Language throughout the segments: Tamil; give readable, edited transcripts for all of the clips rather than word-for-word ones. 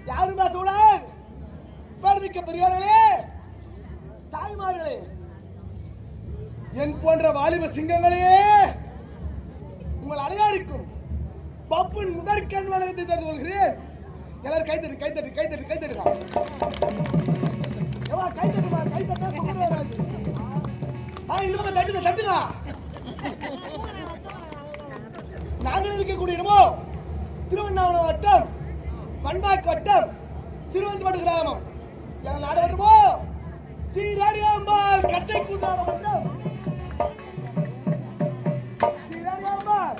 யாரும் பேசக்கூடாது. பெருமிக்க பெரியார்களே, தாய்மார்களே, என் போன்ற வாலிப சிங்கங்களே, உங்கள் அனைவருக்கும் பப்புன் முதற்கண் வணக்கத்தை தெரிந்து கொள்கிறேன். எல்லாரும் கைத்தட்டு கைத்தட்டு கைத்தட்டு கைத்தட்டுமா கைத்தட்டா இந்த பக்கம் தட்டுங்க தட்டுங்க. நாங்கள் இருக்கக்கூடிய இடமோ திருவண்ணாமலை வட்டம் மண்பாக்கு வட்டம் சிறுவந்திமடு கிராமம். எங்கள் நாடு வட்டமோ ஸ்ரீ ராணியாம்பாள் கட்டை கூத்தான வட்டம். ஸ்ரீ ராணியாம்பாள்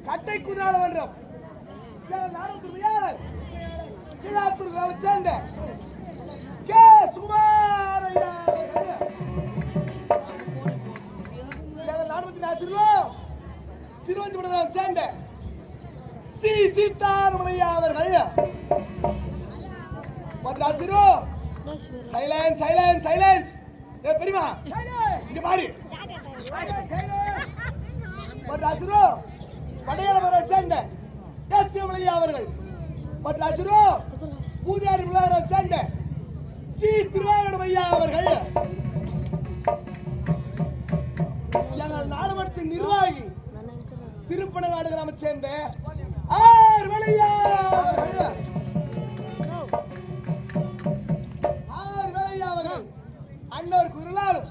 கட்டை கூத்தான வட்டம். எங்கள் நாடு திருமையாளர் கீழாத்தூர் கிராமத்தை சேர்ந்த கே சுகுமாரையா. எங்கள் நாடு பற்றி ஆசிரியர் சிறுவந்திமடு கிராமத்தை சேர்ந்த சி சீதாரமணையா அவர்கள். மத்ராசிரோ சைலன்ஸ் சைலன்ஸ் சைலன்ஸ். ஏ பெரியமா இங்க பாரு. மத்ராசிரோ படையலவரை சேர்ந்த எஸ் சிவமலையா அவர்கள். மத்ராசிரோ பூதியாரி விழாவரை சேர்ந்த ஜி திருவாகடமையா அவர்கள். எங்கள் நாடுமத்தின் நிர்வாகி திருப்பனநாடு கிராமத்தை சேர்ந்த ஆர்வலையா அவர்கள். அன்னவர் குரலாலும்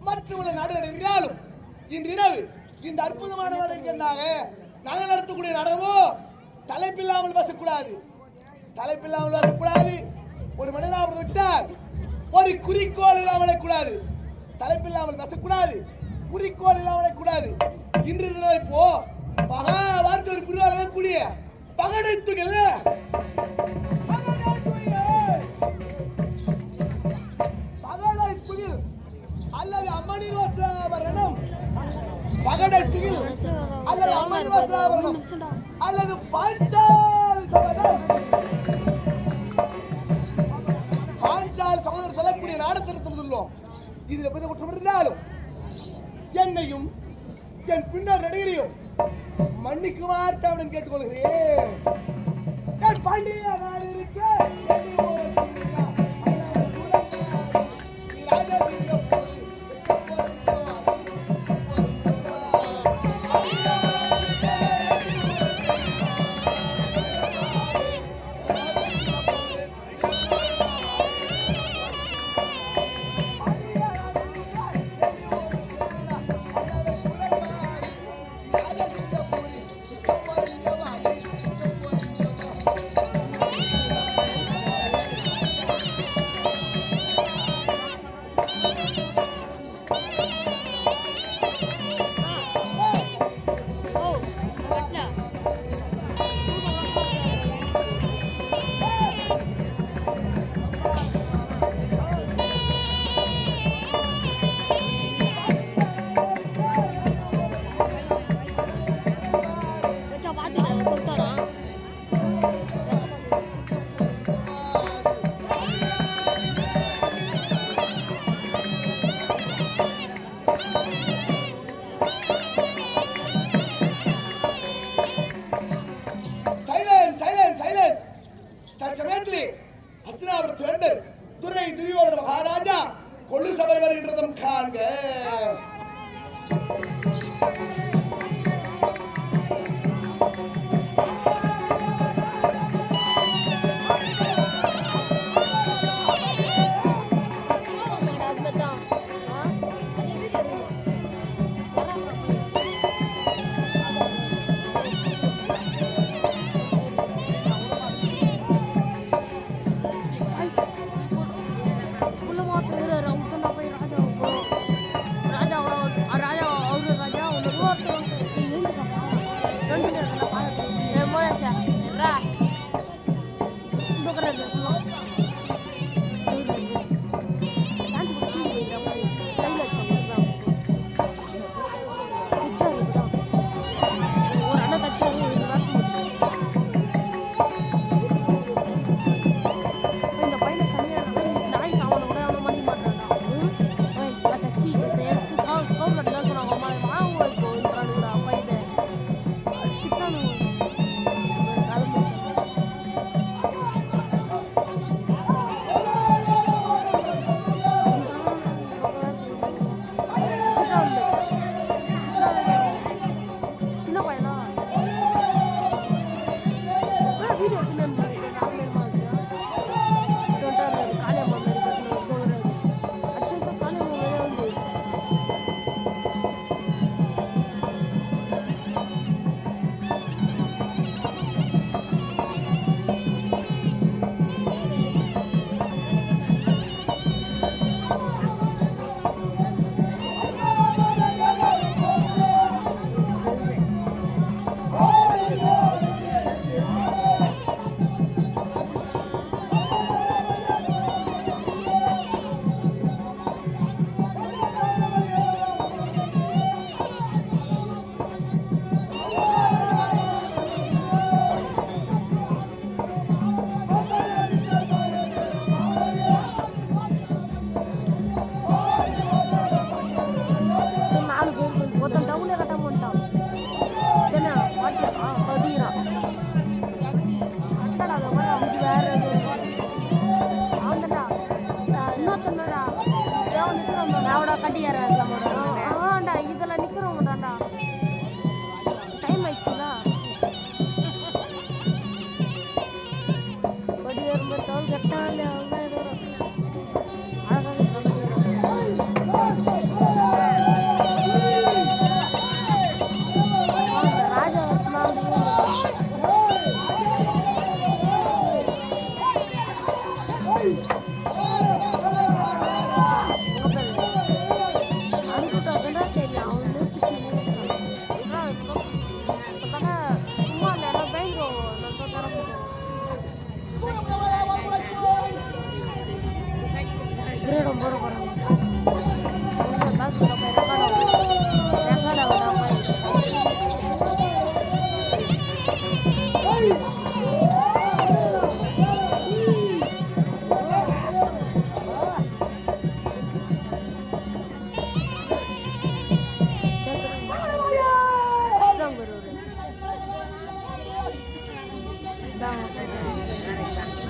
மற்றவர்களை நாடுகிறாலும் இன்றிரவு இந்த அற்புதமான நாடகத்திற்காக நாங்கள் நடத்தக்கூடிய நாடகமோ தலைப்பில்லாமல் பேசக்கூடாது. தலைப்பில்லாமல் பேசக்கூடாது. ஒரு மனிதனாக விட்டால் ஒரு குறிக்கோள் இல்லாமல் கூடாது. தலைப்பில்லாமல் பேசக்கூடாது. குறிக்கோள் இல்லாமல் கூடாது. இன்று தினம் இப்போ மகா வார்த்தை ஒரு பிரிவாக கூடிய பகடைத்துகள் பகடைத்துகில் அல்லது அம்மனின் வஸ்திராபரணம். பகடைத்துகில் அல்லது அம்மனின் வஸ்திராபரணம் அல்லது பாஞ்சால் சபதம். பாஞ்சால் சகோதரர் சொல்லக்கூடிய நாடத்திற்கு சொல்லும். இதில் பற்றி குற்றம் இருந்தாலும் என்னையும் என் பின்னர் நடிகரையும் மன்னிக்குமாறு தமிழன் கேட்டுக்கொள்கிறேன். பாண்டிய நாடு இருக்க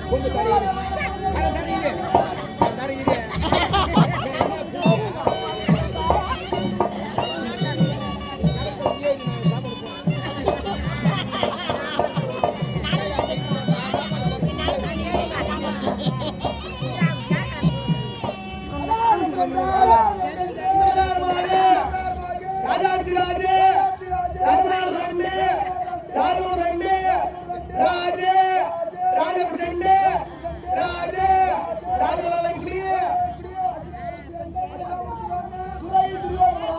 கொஞ்சம் தரீங்க ராஜாதிராஜே ராஜமார்தண்டே ராஜூர்தண்டே ராஜே ராஜபிஷண்டே ராஜே ராஜலலக்னி துரை துரியோதன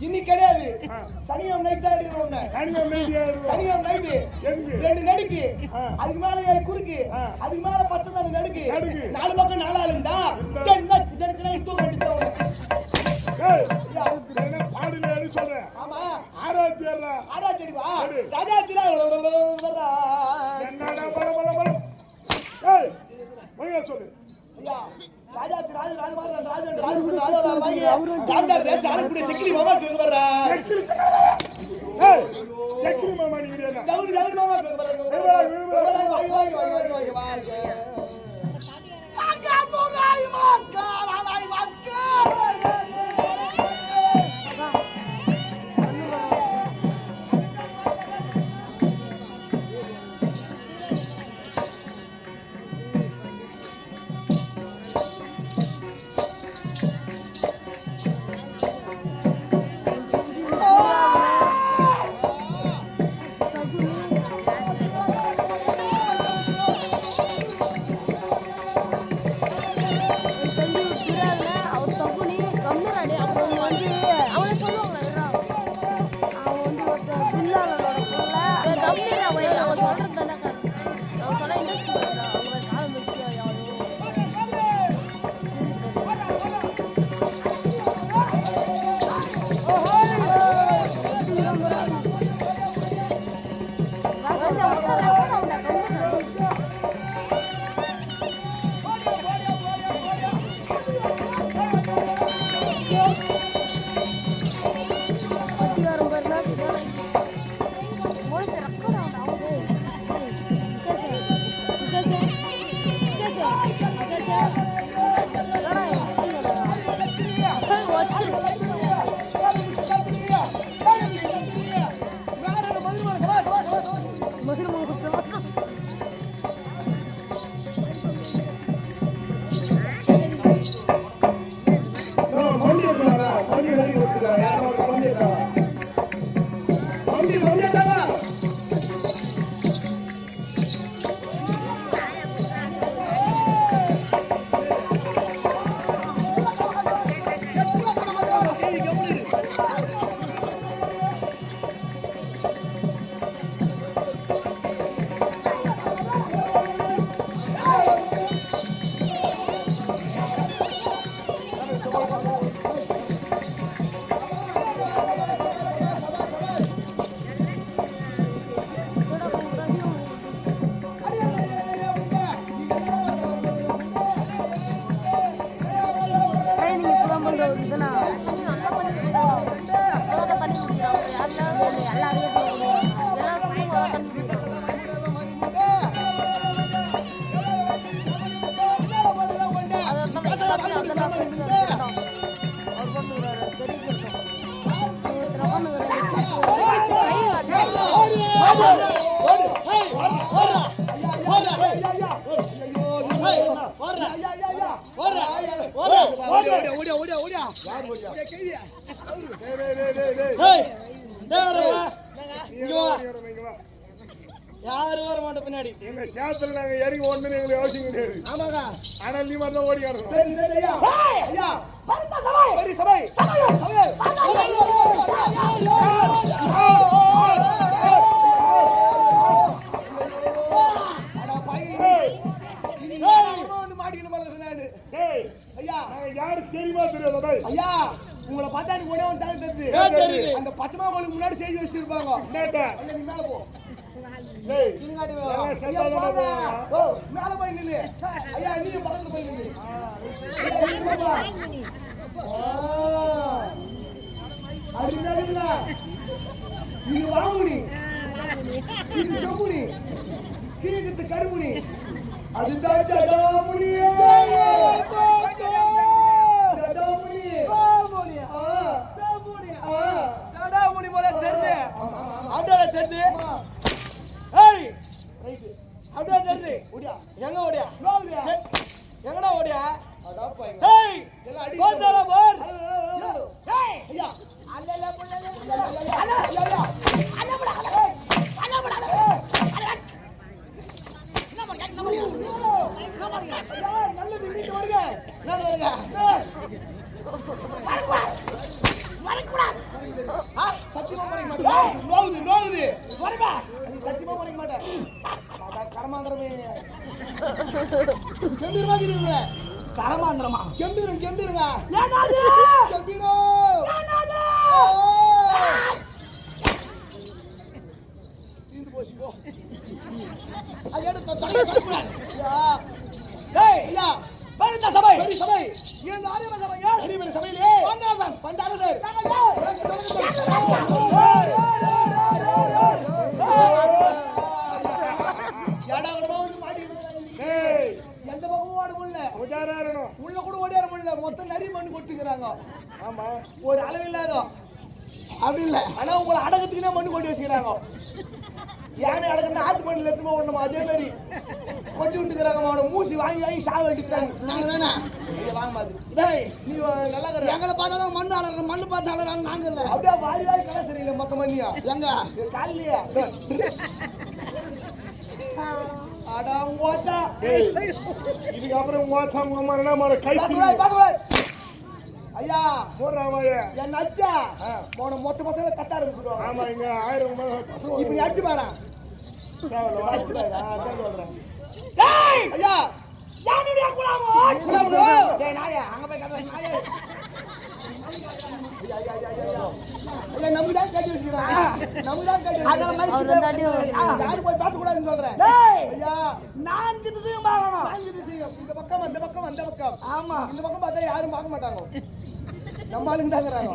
இன்னைக்கு கிடையாது. சனியம் நைட் தான் எடுக்கணும். சனியம் நைட் 2 நடுக்கு, அதுக்கு மேல குறுக்கு, அதுக்கு மேல பச்சை தான் நடுக்கு, 4 பக்கம் 4 ஆளுண்டா ஜனக்கு தூக்க வேண்டியது. பாடுல எடு சொல்றேன். ஆமா ஆராத்தியடி வா ராஜாத்திரா வர்றா. என்னடா பல பல பல ஏய் மொழியா சொல்லு. ஐயா ராஜாத்தி ராஜ ராஜமார்தன் ராஜன் ராஜன் ராஜா வாங்கி டாக்டர் தேச ஆளக்கூடிய செக்கிலி மாமாக்கு வர்றா. ஏய் செக்கிலி மாமா நீ விடுறா. ஜவுடி மாமாக்கு வர்றா. வாங்கி வாங்கி வாங்கி வாங்கி வாங்கி ஆகா தோராய் மார்க்கா ராணாய் மார்க்கா. இதுனா யாரு வர மாட்டோம் பின்னாடி எங்க சேத்துல நாங்க இறங்கி ஓடணும்னு எங்களுக்கு அவசியம் கிடையாது. ஆமாங்க. ஆனா நீ மட்டும் தான் ஓடி காரணம். யாருக்கு தெரியுமா தெரியாது ஐயா, உங்களை பார்த்தா எனக்கு ஒரே ஒன்று தெரியுது. அந்த பச்சைமா கோளுக்கு முன்னாடி செய்தி வச்சிருப்பாங்க. நீ மேல போ. மேல போய் நில்லு. ஐயா, நீ பக்கத்துல போய் நில்லு. இது வாங்குனி, இது செம்புனி, கீழத்து கருமுனி, அதுதான் ஜடாமுனியே. ஜடாமுனி போல தெரியுது. அப்படியே தெரியுது. ஏய், அப்படியே தெரியுது. ஓடியா, எங்க ஓடியா? எங்கடா ஓடியா? ஏய், எல்லாம் அடி போடா போர். ஏய், ஐயா, அல்லல புள்ளல. அல்ல அல்ல அல்ல புள்ள. அல்ல புள்ள. என்ன மரியா? என்ன மரியா? என்ன மரியா? நல்லது நீங்க வருங்க. என்னது வருங்க? வரக்கூடாது. சத்தியமா மறைக்க மாட்டேன். நோவுது வரமா. நீ சத்தியமா மறைக்க மாட்டேன். கரமாந்திரமே கம்பீரமா கரமாந்திரமா கம்பீருங்க. ஏனாது கம்பீரம் ஏனாது தீந்து போச்சு போ. அயட தடை கட்டக்கூடாது. ஏய் ஐயா, பரித சபை இந்த ஆரியம சபை பெரிய சபையிலே வந்தாங்க சார். எந்த பக்கமும் ஓட முடியல. உள்ள கூட ஓடியார முடியல. மொத்தம் நரி மண்ணு கொட்டுக்கிறாங்க. ஆமா, ஒரு அளவு இல்லாத அப்படி இல்ல. ஆனா உங்களை அடகத்துக்குனே மண்ணு கொட்டி வச்சுக்கிறாங்க. யானை அடக்கணும் ஆத்து மண்ணில் எத்துமா ஓடணுமா அதே மாதிரி கொட்டி விட்டுக்கிறாங்க. அவனை மூசி வாங்கி சாக வேண்டிட்டாங்க. நாங்க தானே வாங்க மாதிரி. நீ நல்லா எங்களை பார்த்தாலும் மண்ணு அலற மண்ணு பார்த்து அலறாங்க. நாங்க இல்லை அப்படியே வாரி கலை சரியில்லை. மொத்த மண்ணியா எங்க காலையிலையா இதுக்கப்புறம் ஐயா போடுறாங்க. என் அச்சா போன மொத்த பசங்க கத்த ஆரம்பிச்சுடுவாங்க. ஆமா, இங்க 1000 இப்ப அச்சு பாரு. ஐயா யானுடைய குலாமோ டேய் நாயே அங்க போய் கத்த நாயே. ஐயா நமக்குதான் கட்டி வச்சிருக்காங்க. நமக்குதான் கட்டி அதெல்லாம் யாரு போய் பேச கூடாதுன்னு சொல்றேன். ஐயா நான் திசையும் பார்க்கணும். நான் திசையும் இந்த பக்கம் அந்த பக்கம் அந்த பக்கம். ஆமா, இந்த பக்கம் பார்த்தா யாரும் பார்க்க மாட்டாங்க. நம்ம ஆளுங்க தாங்கிறாங்க.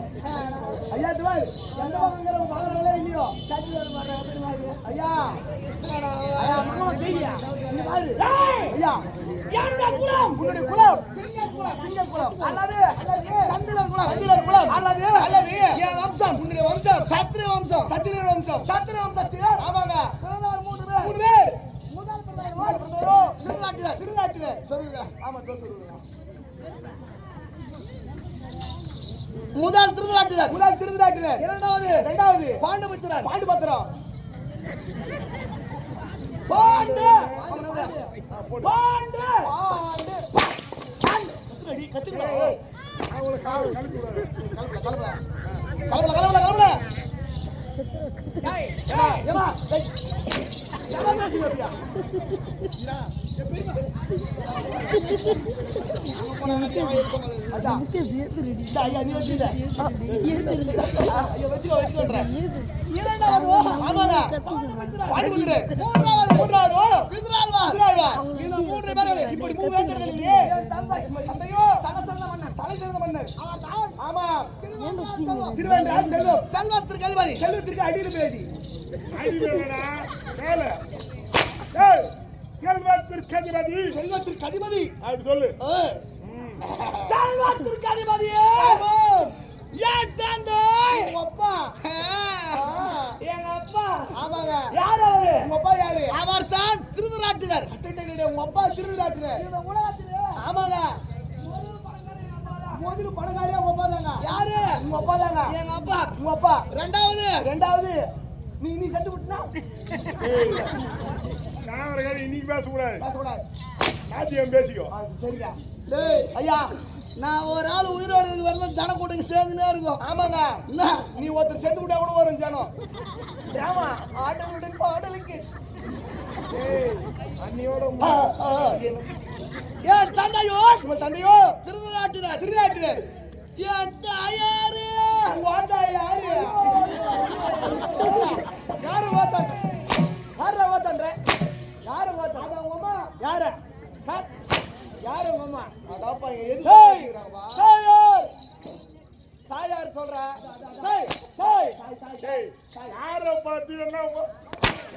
ஐயா துவால் எந்த பக்கம்ங்கிறவங்க பார்க்கறாங்களே இல்லையோ ஐயா ஐயா மகமா செய்யா நீ பாரு. ஐயா யாருடைய குலம்? உன்னுடைய குலம் திங்கள் குலம் அல்லது சந்திரன் குலம். சந்திரன் குலம் அல்லது என் வம்சம். உன்னுடைய வம்சம் சத்திர வம்சம். ஆமாங்க. பிறந்தவர் 3 பேர். முதல் பிறந்தவர் திருநாட்டினர். சொல்லுங்க. ஆமா சொல்லுங்க. முதல் திருநாட்டினர். இரண்டாவது பாண்டுபத்திரர். செல்வத்திற்கு அடியில் பேதி செல்வத்திற்கு அதிபதி அப்படி சொல்லு. செல்வத்திற்கு அதிபதியே ஏன் தந்தை உங்க அப்பா எங்க அப்பா ஆமாங்க யார் அவரு உங்க அப்பா யாரு அவர் தான் திருதராட்டினர் உங்க அப்பா திருதராட்டினர் இந்த உலகத்திலே ஆமாங்க முதல்ல பணக்காரியா உங்க அப்பா தாங்க யாரு உங்க அப்பா தாங்க எங்க அப்பா உங்க அப்பா ரெண்டாவது நீ செத்து விட்டுனா சாவரகாரி இன்னைக்கு பேசக்கூடாது நாட்டியம் பேசிக்கோ சரியா டேய் ஐயா நான் ஒரு ஆள் உயிரோட இருக்கு வரல ஜன கூட்டங்க சேர்ந்துனே இருக்கும் ஆமாங்க என்ன நீ ஒருத்தர் செத்து விட்டா கூட வரும் ஜனம் ஏமா ஆடலுடன் பாடலுக்கு அன்னியோட ஏன் தந்தையோ உங்க தந்தையோ திருநாட்டினர் ஏன் தாயாரு வாடா யாரு யாரு வாடா யாரு வாடா உங்க அம்மா யாரு உங்க அம்மா அடப்பா எது கேக்குறாங்கப்பா தாயார் சொல்றா யார பாத்தீங்கன்னா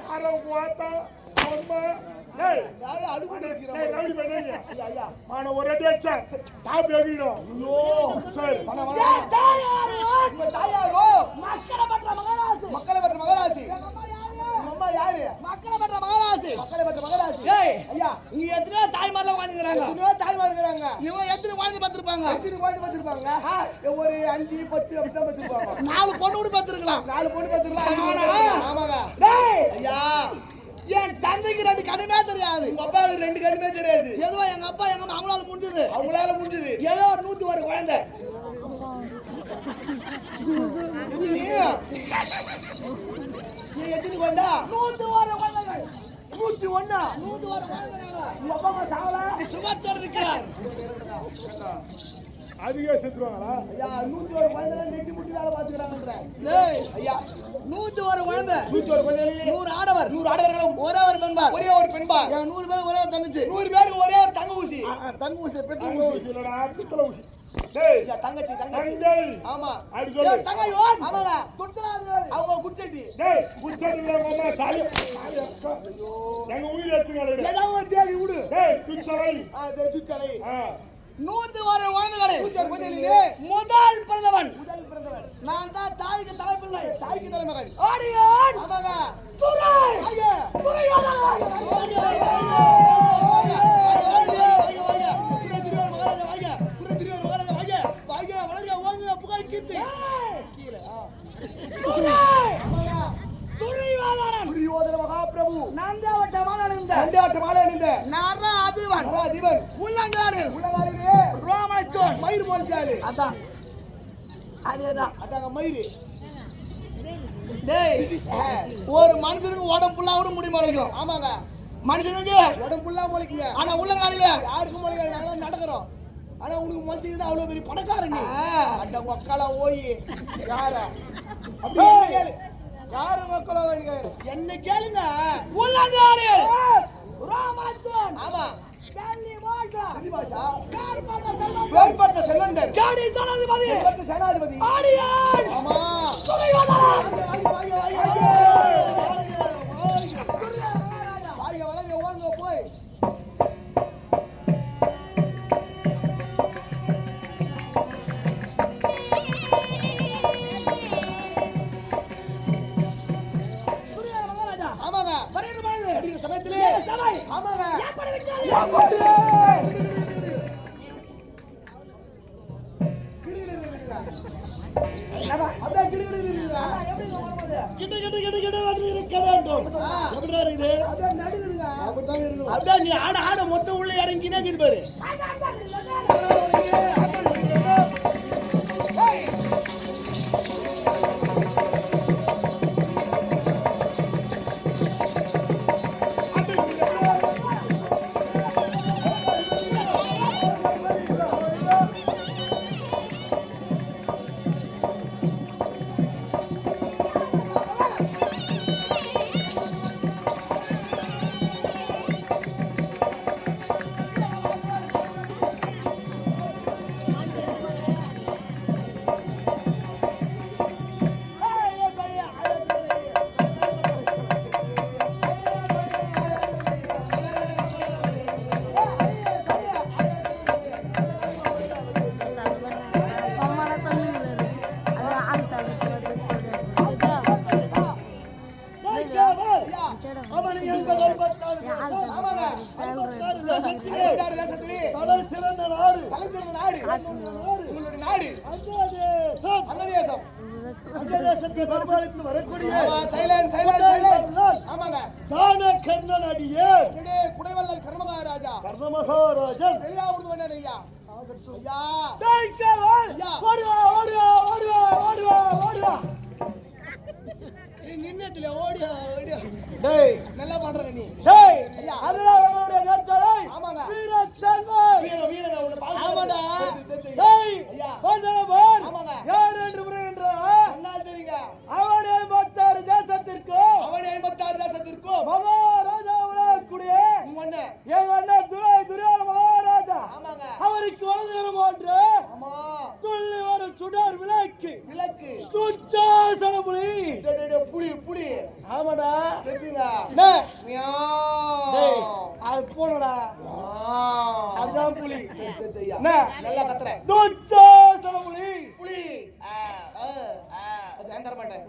யார பார்த்தா அம்மா டேய் யாரு அடுக்கு பேசிக்கிறாங்க லவ்லி பண்ணீங்க ஐயா மான ஒரு அடி அடிச்சா டாப் ஏறிடும் ஐயோ சரி தாயாரு உங்க தாயாரோ மக்களை பற்ற மகராசி அம்மா யாரு மக்களை பற்ற மகராசி ஏய் ஐயா இங்க எத்தனை தாய்மார்லாம் வாழ்ந்துங்கறாங்க இவங்க எத்தனை வாழ்ந்து பார்த்திருப்பாங்க ஒரு 5 10 அப்படி தான் பார்த்திருப்பாங்க 4 பொண்ணு கூட பார்த்திருக்கலாம் ஆமாங்க டேய் ஐயா என் தந்தைக்கு 2 கண்ணுமே தெரியாது உங்க அப்பாவுக்கு 2 கண்ணுமே தெரியாது ஏதோ எங்க அப்பா எங்க அம்மா அவங்களால முடிஞ்சது ஏதோ ஒரு 101 குழந்தை நீ எத்தனை குழந்தை 101 குழந்தைகள் 101 குழந்தைங்க உங்க அப்பா அம்மா சாவல சுகத்தோட இருக்கிறார் அதிக செத்துவாங்களா ஐயா 101 குழந்தை நெட்டி முட்டி வேலை பாத்துக்கறாங்கன்ற டேய் ஐயா 101 குழந்தை 100 ஆடவர்களும் ஒரே ஒரு பெண்பால் எங்க 100 பேர் ஒரே ஒரு தங்கச்சி 100 பேர் ஒரே ஒரு தங்க ஊசி பெத்த ஊசி இல்லடா பித்தள ஊசி டேய் ஐயா தங்கச்சி ஆமா அடி சொல்லு தங்கையோ ஆமாங்க துட்டலாது அவங்க குச்சட்டி டேய் குச்சட்டில மாமா தாலி ஐயோ எங்க உயிர் எடுத்துங்கடா ஏதோ ஒரு தேவி விடு டேய் துச்சலை துச்சலை 101 குழந்தைகளே முதல் பிறந்தவன் நான் தான் தாய்க்கு தலைமகன் ஆடியான் துரை துரியோதன மகாபிரபு நந்தாவட்டமாக அணிந்த நராதிபன் உள்ளங்காலிலே ரோமச்சோன் மயிர் போல்ச்சாலு அதான் அதேதான் அதாங்க மயிர் டேய் ஒரு மனுஷனுக்கு உடம்பு ஃபுல்லா கூட முடி முளைக்கும் ஆமாங்க மனுஷனுக்கு உடம்பு ஃபுல்லா முளைக்குங்க ஆனா உள்ளங்காலில யாருக்கும் முளைக்காது நாங்க நடக்கிறோம் ஆனா உனக்கு முளைச்சதுன்னா அவ்வளவு பெரிய பணக்காரன் நீ அந்த மக்களா ஓய் யார யாரு மக்களோ என்ன கேளுங்க உள்ளங்காலி ராமாத்வன் ஆமா டெல்லி பாஷா வேர்பட்ட செல்வந்தர் காடி சேனாதிபதி ஆடியான் ஆமா போய் சமயத்திலே ஆமாங்க நீ ஆட மொத்தம் உள்ள இறங்கினா பாரு அங்கதேசம் அங்கதேசத்தை பரிபாலித்து வரக்கூடிய ஆமா சைலன்ஸ் ஆமாங்க தான கர்ணன் அடியே குடைவள்ளல் கர்மகாராஜா கர்ணமகாராஜன் சரியா உருதுவனே ஐயா ஐயா தைக்கவல் ஓடுவா நீ நின்னதுல ஓடியா டேய் நல்லா பண்ற நீ டேய் ஐயா அதெல்லாம் அவனுடைய கர்த்தரை ஆமாங்க வீரத்தன்மை வீரன் அவன பாசம் ஆமாடா டேய் ஐயா வந்தனவர் ஆமாங்க யார் என்று புரியன்ற சொன்னால் தெரியுங்க அவன் 86 தேசத்திற்கு அவன் 86 தேசத்திற்கும் மகாராஜாவுடைய கூடிய ஒண்ணு எங்க அண்ணன் துரியோதன மகாராஜா ஆமாங்க அவருக்கு வலதுகரம் ஒன்று ஆமா துள்ளி வரும் சுடர் விளக்கு துச்சாசன புலி புலி ஆமாடா தெரியுங்க டேய் அது போனடா அதுதான் புலி நல்லா கத்துற துச்சாசன புலி அது நான் தர மாட்டேன்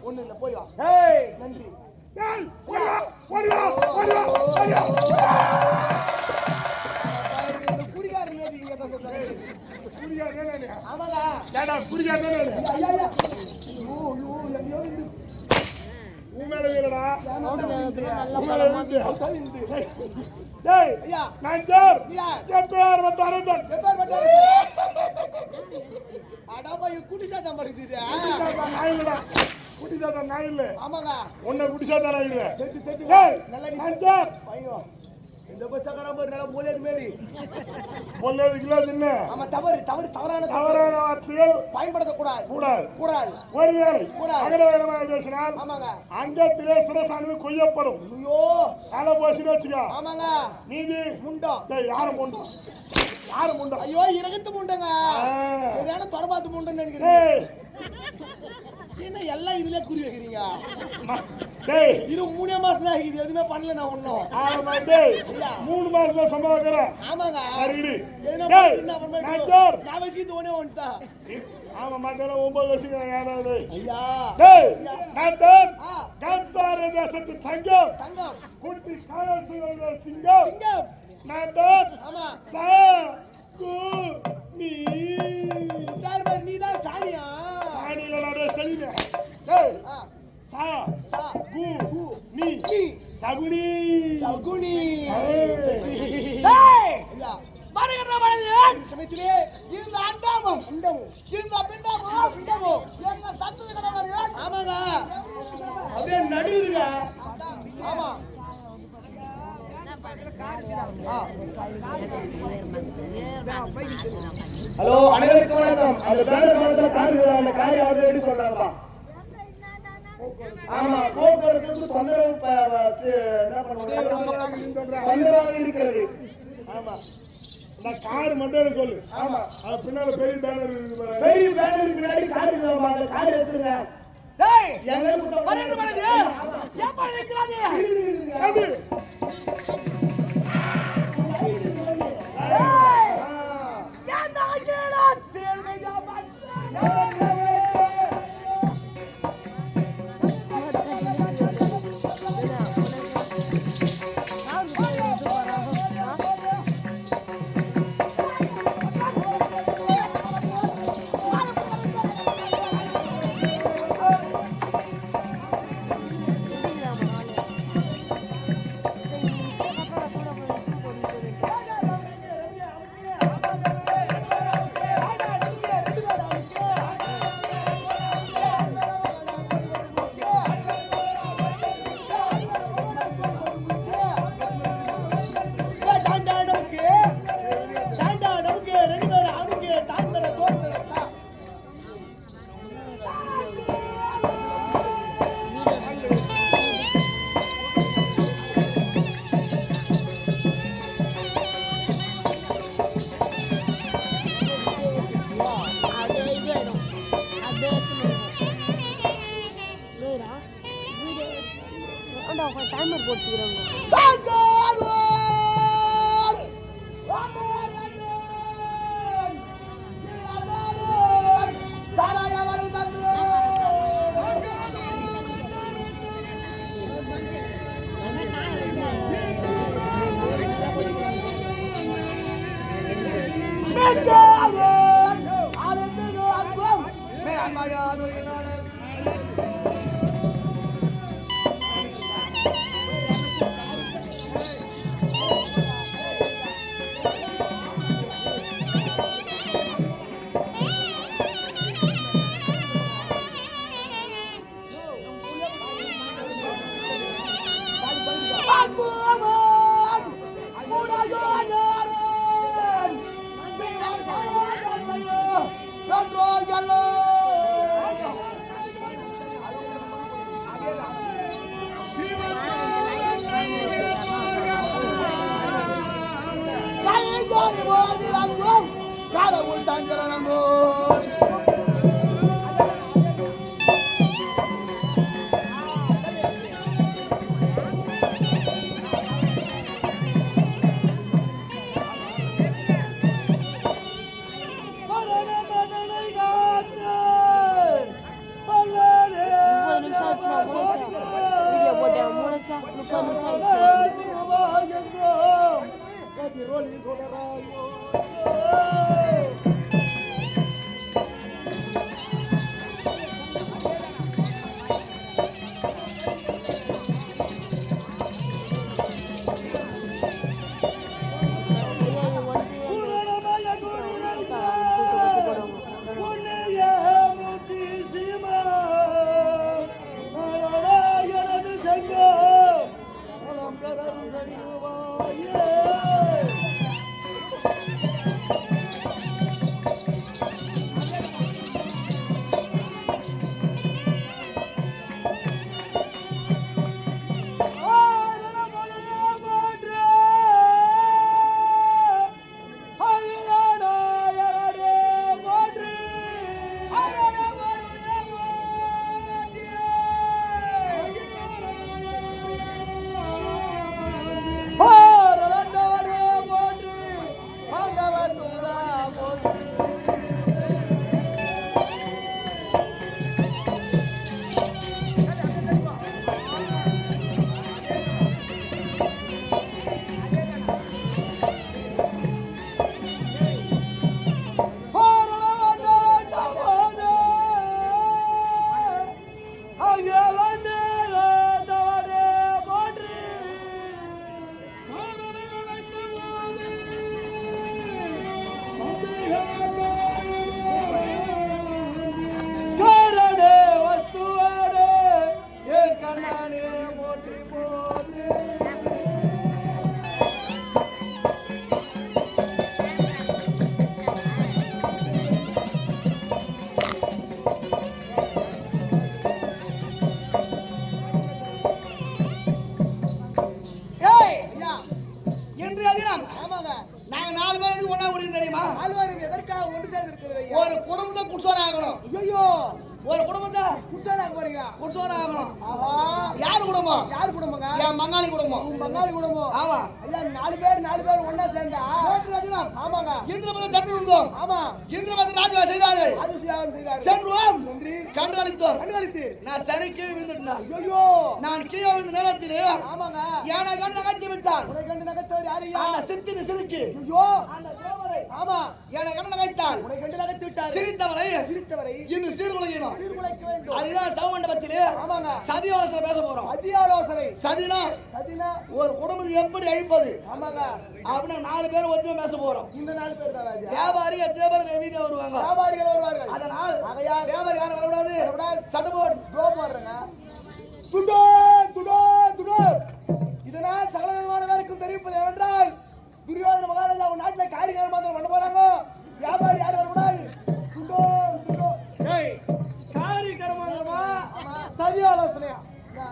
ஒண்ணு இல்ல போய் வா நன்றி தவறான வார்த்தைகள் பயன்படுத்தக்கூடாது ஒருவேளை பேசினால் அங்க திரேசரசானது கொய்யப்படும் கால போச்சு வச்சுக்கோ ஆமாங்க நீதி முண்டம் யாரும் முண்டம் ஐயோ இறகத்து முண்டங்க சரியான தொடபாத்து முண்டன்னு நினைக்கிறேன் என்ன எல்லாம் இதுல குறி வைக்கிறீங்க இது 3 மாசம் தான் இது எதுவுமே பண்ணல நான் ஒண்ணும் 3 மாசம் சம்பாதிக்கிறேன் ஆமாங்க சரிடி நான் வயசுக்கு ஒண்ணே வந்துட்டா ஆமா மத்தியானம் 9 வயசுக்கு யாராவது ஐயா காந்தார தேசத்து தங்கம் குட்டி சிங்கம் ஆமா நீதான் சாணியா சாணியில நிறைய செல்வி சகுனி சமயத்திலே இந்த அண்டாமம் இந்த பிண்டமும் ஆமாங்க அப்படியே நடுவுங்க ஆமா ஹலோ அனைவருக்கும் வணக்கம் அந்த பேனர் மாவட்ட காரியம் எடுத்து கொண்டாடா ஆமா போக்குவரத்துக்கு தொந்தரவாக இருக்கிறது ஆமா நான் கார் மட்டும் சொல்லு ஆமா அது பின்னால பெரிய பேனர் இருக்கு பெரிய பேனர் பின்னாடி கார் இருக்கு அந்த கார் எடுத்துருங்க டேய் எங்க வரேங்க வரது ஏன் பண்ண நிக்கறாதே கடவுள் சங்கரனோ ஒரு குடும்பத்தை குடிச்சோர் ஆகணும். ஐயோ ஒரு குடும்பத்தை குடிச்சோர் ஆக போறீங்க. குடிச்சோர் ஆகணும். யார் குடும்பம்? யார் குடும்பங்க? என் மங்காளி குடும்பம். மங்காளி குடும்பம். ஆமா ஐயா, நாலு பேர் ஒண்ணா சேர்ந்தா ஆமாங்க இந்திரபதி தட்டு விழுந்தோம். ஆமா இந்திரபதி ராஜா செய்தாரு. அது செய்தாரு. சென்றுவோம் சென்று கண்டுகளித்து நான் சரி கீழே விழுந்துட்டா. ஐயோ நான் கீழே விழுந்த நேரத்தில் ஆமாங்க யானை கண்டு நகைத்து விட்டான். உன்னை கண்டு நகைத்தவர் யாரு? அந்த சித்தின் சிறுக்கு. ஐயோ அந்த தேவரை ஆமா யானை கண்டு நகைத்தாள். உன்னை கண்டு நகைத்து விட்டார். சிரித்தவரை இன்னும் சீர்குலைக்கணும். சீர்குலைக்க வேண்டும். அதுதான் சமமண்டபத்தில் ஆமாங்க சதி ஆலோசனை பேச போறோம். சதி ஆலோசனை. சதினா ஒரு குடும்பத்தை எப்படி அழிப்பது ஆமாங்க அப்படின்னா 4 பேர் வச்சு பேச போறோம். இந்த 4 பேர் தான் வியாபாரி தேவர்கள் வீதியா வருவாங்க. வியாபாரிகள் வருவார்கள். அதனால் ஆகையா வியாபாரி யாரும் வரக்கூடாது. சட்டபோர்டு தோ போடுறேங்க. துடோ இதனால் சகல விதமான பேருக்கும் தெரிவிப்பது என்னவென்றால் துரியோதன மகாராஜா உன் நாட்டில் காரிகாரம் மாத்திரம் பண்ண போறாங்க. வியாபாரி யாரும் வரக்கூடாது. துடோ காரிகாரம் மாத்திரமா சதி ஆலோசனையா?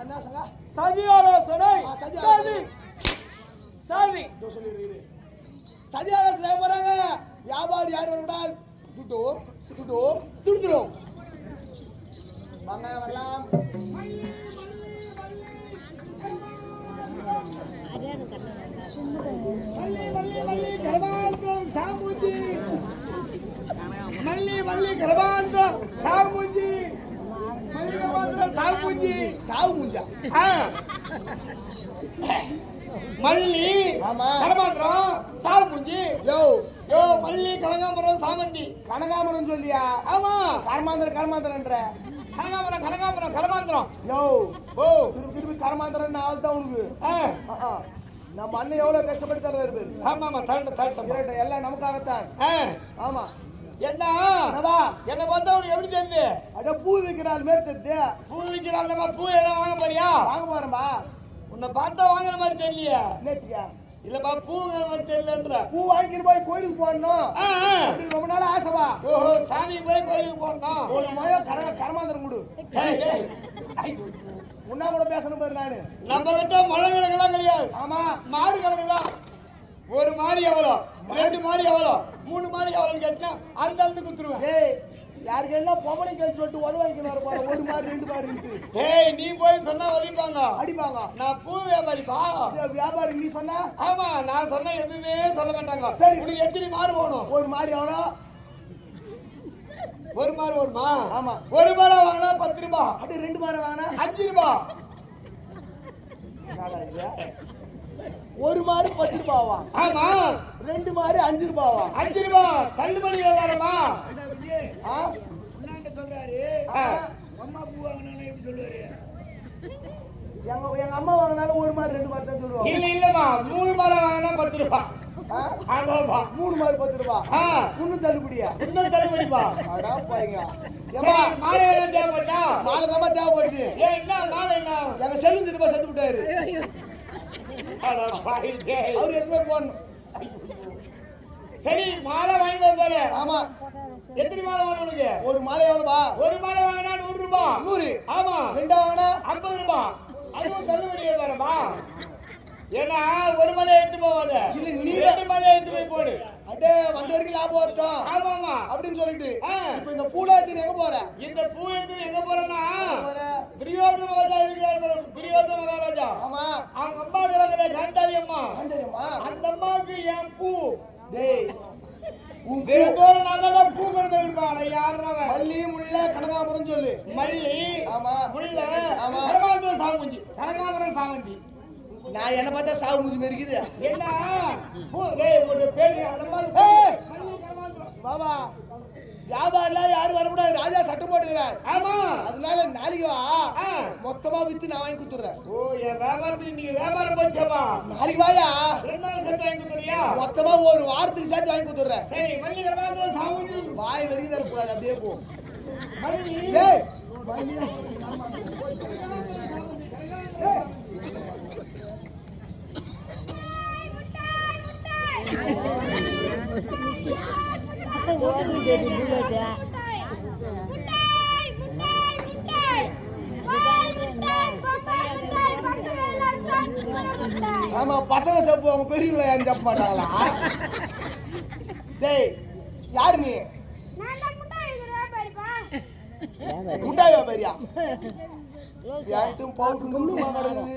என்ன சொல்ல? சதி ஆலோசனை. சதி சதி ஆலோசனை போறாங்க. வியாபாரி யார் வரக்கூடாது. துடுதுரும் வாங்க வரலாம். மல்லி கரபாந்தம் சாமுஞ்சி சாவுமுஞ்சா மல்லி கரபாந்திரம் சாமுஞ்சி யோ மல்லி கனகாம்பரம் சாமந்தி. கனகாம்பரம் சொல்லியா? ஆமா கரமாந்திரன்ற கனகாம்பரம் கரமாந்திரம். யோ ஓ திருப்பி கரமாந்திரம் ஆள் தான் உனக்கு. நம்ம அண்ணன் எவ்வளவு கஷ்டப்பட்டு தர்றாரு பேரு. ஆமா எல்லாம் நமக்காகத்தான். ஆமா என்ன என்ன பார்த்தா உனக்கு எப்படி தெரியுது? அட பூ விற்கிறாள் மாரி தெரியுது. பூ விற்கிறாள். பூ எல்லாம் வாங்க போறியா? வாங்க போறேன்பா. உன்னை பார்த்தா வாங்குற மாதிரி தெரியலையா? நேத்துக்கா இல்லப்பா பூங்கிற மாதிரி தெரியலன்ற. பூ வாங்கிட்டு போய் கோயிலுக்கு போடணும் அப்படின்னு ரொம்ப நாள் ஆசைப்பா. ஓஹோ சாமிக்கு போய் கோயிலுக்கு போடணும். ஒரு மயம் கரமாந்திரம் கொடு. உன்னா கூட பேசணும் பாரு. நானு நம்ம கிட்ட மழை கிழங்குலாம் கிடையாது. ஆமா மாறு கிழங்கு தான். ஒரு மாதிரி எவ்வளோ, 2 மாதிரி எவ்வளோ, 3 மாதிரி எவ்வளோன்னு கேட்டா அந்த அளவுக்கு குத்துருவேன். ஏய் யாருக்கு எல்லாம் பொம்பளை கேள்வி சொல்லிட்டு உதவாய்க்கு வர போற 1 மாறு 2 மாறுன்ட்டு. ஏய் நீ போய் சொன்னா ஒலிப்பாங்க. அடிப்பாங்க. நான் பூ வியாபாரிப்பா. வியாபாரி நீ சொன்னா? ஆமா நான் சொன்ன எதுவுமே சொல்ல மாட்டாங்க. சரி உனக்கு எத்தனை மாறு போகணும்? 1 மாறு எவ்வளோ? 1 மாறு வேணுமா? ஆமா. 1 மாறு வாங்கினா 10 ரூபாய். அப்படியே 2 மாறு வாங்கினா 5 ரூபாய். 1 மாறு 10 ரூபாவா? ஆமா. 2 மாறு 5 ரூபாவா? 5 ரூபாய். தள்ளுபடி வியாபாரமா? என்னன்னு சொல்றாரு? அம்மா பூ வாங்கினா எப்படி சொல்லுவாரு? எங்க அம்மா வாங்கினாலும் 1 மாறு 2 மாறு தான் சொல்லுவாங்க. இல்லம்மா 3 மாறு வாங்கினா 10 ரூபாய். ஆமாப்பா 3 மாறு 10 ரூபாய். இன்னும் தள்ளுபடியா? இன்னும் தள்ளுபடிப்பா. அடா பாய்ங்க. ஏமா மாலை என்ன தேவைப்பட்டா? மாலை தான் தேவைப்படுது. ஏய் என்ன மாலை என்ன? எங்க செல்லும் சித்தப்பா செத்து விட்டாரு. அட பாயிட்டே. அவர் எதுமே போடணும். சரி மாலை வாங்கி பாரு. ஆமா. எத்தனை மாலை வாங்கணும் உனக்கு? 1 மாலை எவ்வளவுபா? 1 மாலை வாங்கினா 100 ரூபாய். 100. ஆமா. 2 வாங்கினா 50 ரூபாய். அதுவும் தள்ளுபடி வியாபாரமா? ஏன்னா 1 மாலை எடுத்து போவாத. இல்ல நீ 2 மாலை எடுத்து போய் போடு. அடே வந்த வரைக்கும் லாபம் வரட்டும். ஆமாமா. அப்படின்னு சொல்லிட்டு இப்போ இந்த பூலாத்தின் எங்க போற? இந்த பூ எடுத்து எங்க போறேன்னா துரியோதன மகாராஜா இருக்கிறார். துரியோதன மகாராஜா. ஆமா. அவங்க அம்மா இருக்கிறாங்க காந்தாரி அம்மா. காந்தாரிம்மா. அந்த அம்மாவுக்கு என் பூ. டேய் உன் பேர் நல்லதா பூ கொண்டு இருப்பாங்க. யாருன்னா மல்லி முல்லை கனகாம்பரம் சொல்லு. மல்லி. ஆமா. முல்லை. ஆமா. கனகாம்பரம் சாமந்தி. கனகாம்பரம் சாமந்தி. நான் என்ன பார்த்தா சாவு மூஞ்சி இருக்குது. என்ன பூ டேய் ஒரு பேர் அந்த மாதிரி மல்லி கனகாம்பரம். பாபா வியாபாரில யாரும் வரக்கூடாது. ராஜா சட்டம் போட்டுக்கிறார். ஆமா. அதனால நாளைக்கு வா. மொத்தமா வித்து நான் வாங்கி கொடுத்துறேன். ஓ என் வியாபாரத்துக்கு நீங்க வியாபாரம் போச்சேப்பா. நாளைக்கு வாயா. 2 செட் வாங்கி கொடுத்துறியா? மொத்தமா ஒரு வாரத்துக்கு சேர்த்து வாங்கி கொடுத்துறேன். சரி மல்லி கனகாம்பரம் சாமந்தி. வாய் வரையும் தரக்கூடாது. அப்படியே போ. மல்லி. ஏய் ஆமா பசங்க சாப்பிடுவாங்க பெரியவங்கள யாரும் சாப்பிட மாட்டாங்களா? டேய் யாரு நீ? முட்டாய் வியாபாரியா? பேண்ட்டும் பவுடரும் குண்டுமா கிடக்குது.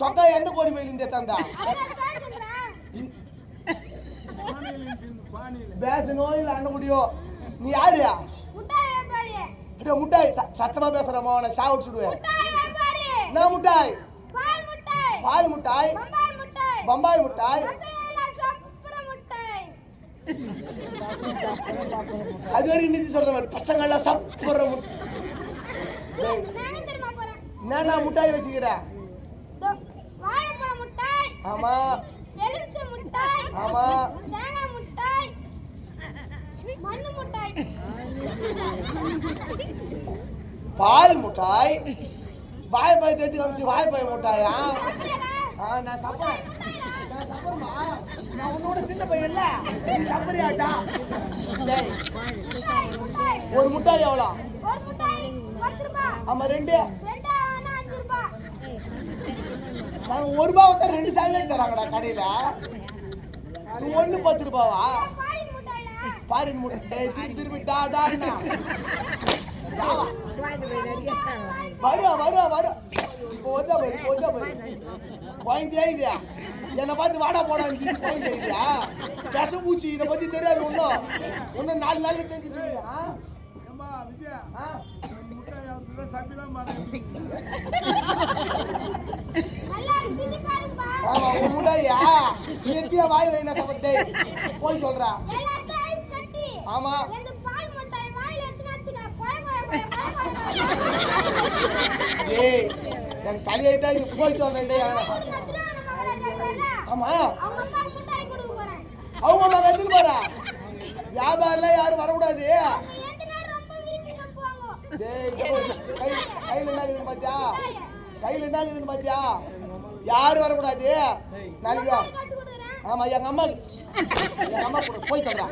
சொக்கா எந்த கோடி மயிலிருந்து தந்தா? பேச நோயில் அண்ண முடியும். நீ யாரு? முட்டாய் சத்தமா பேசுறமா அவனை ஷாவுட் சுடுவேன். நான் முட்டாய் பால் முட்டாய் பம்பாய் முட்டாய் அது வரைக்கும் நீதி சொல்ற மாதிரி பசங்க எல்லாம் சாப்பிடுற நான் முட்டாய் வச்சுக்கிறேன். ஆமா ஆமா பால் முட்டாய் வாய் பாய் தேத்தி காமிச்சு வாய் பாய் முட்டாயா? நான் சாப்பிடுறேன். நான் உன்னோட சின்ன பையன்ல நீ சாப்பிடுறியாட்டா? ஒரு முட்டாய் எவ்வளோ? ஆமா 2. நாங்க 1 ரூபாய் வச்சா 2 சாக்லேட் தராங்கடா கடையில. 1 10 ரூபாவா? பாரின் முட்டாய் திருப்பி டாடான்னா வரும் இப்போ வந்தா பாரு குழந்தையா இது என்னை பார்த்து வாடா போடா குழந்தை இதுயா கச பூச்சி இதை பத்தி தெரியாது. ஒன்னும் 4 நாளைக்கு தெரிஞ்சுட்டு ஆமா உன் முட்டாயா எத்தியா வாய் வைனா சமத்தை போய் சொல்றா. ஆமா ஏய் என் தலையிட்டா இது போய் சொல்றேன். ஆமா அவங்க அம்மா கத்துக்கு போறா. வியாபாரில யாரும் வரக்கூடாது. கையில என்ன இருக்குதுன்னு பாத்தியா? கையில என்ன இருக்குதுன்னு பாத்தியா? யாரும் வரக்கூடாது நாளைக்கு. ஆமா எங்க அம்மா கூட போய் சொல்றா.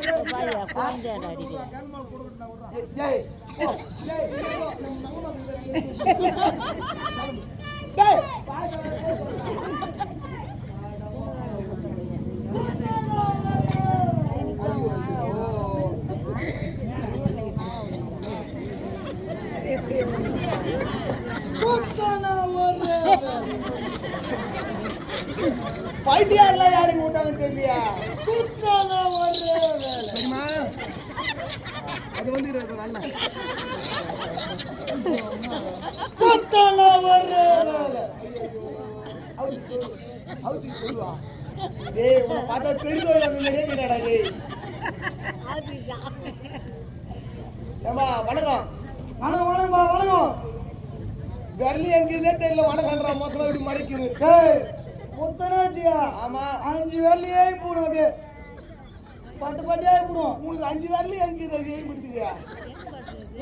ரெடியார்லாம் யாருக்கு விட்டாங்கன்னு தெரியலையா? குத்தன ஒரு வேலை. தெரியுமா? அது வந்து அண்ணன் குத்தன ஒரு வேலை. அவதி சொல்லுவா. டேய் உன்னை பார்த்தா பெரிய அந்த மாதிரியே இருக்கிறாடா டேய். ஏம்பா வணக்கம். வணக்கம் வணக்கம்ப்பா வணக்கம். விரலி எங்கேயுமே தெரியல வணக்கம்ன்றா மொத்தமா இப்படி மடக்கிது. ஏய் முத்தனாச்சியா? ஆமா 5 வெள்ளியே போடும் அப்படியே பட்டு பட்டியே போடும். உனக்கு 5 விரலி எங்கேது அது ஏன் குத்துக்கியா?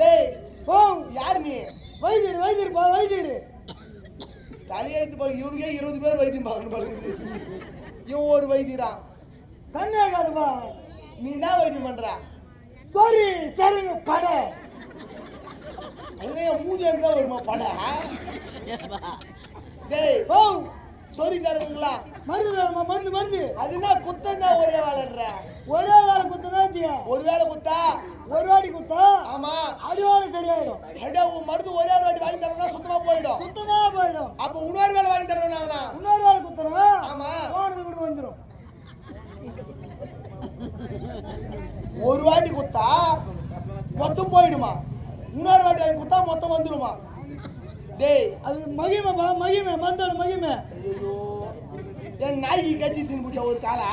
ஏய் ஓ யார் நீ? வைத்தியர் வைத்தியர்ப்பா வைத்தியர். தலையெழுத்து பாரு இவனுக்கே 20 பேர் வைத்தியம் பார்க்கணும் பாருங்க. இவன் ஒரு வைத்தியரா? கண்ணே காதுப்பா. நீ என்ன வைத்தியம் பண்ற? சாரி சரிங்க கடை. அங்கே மூஞ்சி எங்க வருமா பட? டேய் ஓ சாரி சாருங்களா? மருந்து வேணுமா? மருந்து மருந்து. அதுனா குத்தன்னா ஒரே வேலைன்ற. ஒரே வேலை குத்தனாச்சியா? ஒரு வேலை குத்தா ஒரு வாட்டி குத்தா ஆமா அடியோட சரியாயிடும். அட உன் மருந்து ஒரே ஒரு வாட்டி வாங்கி தரணும்னா சுத்தமா போயிடும். சுத்தமா போயிடும். அப்ப இன்னொரு வேலை வாங்கி தரணும்னா இன்னொரு வேலை குத்தனா ஆமா போனது கூட வந்துடும். ஒரு வாட்டி குத்தா மொத்தம் போயிடுமா? இன்னொரு வாட்டி வாங்கி குத்தா மொத்தம் வந்துருமா? டேய் அது மகிமைப்பா மகிமை மந்தோட மகிமை. ஐயோ என் நாய்க்கு கட்சி சின்புச்ச ஒரு காலை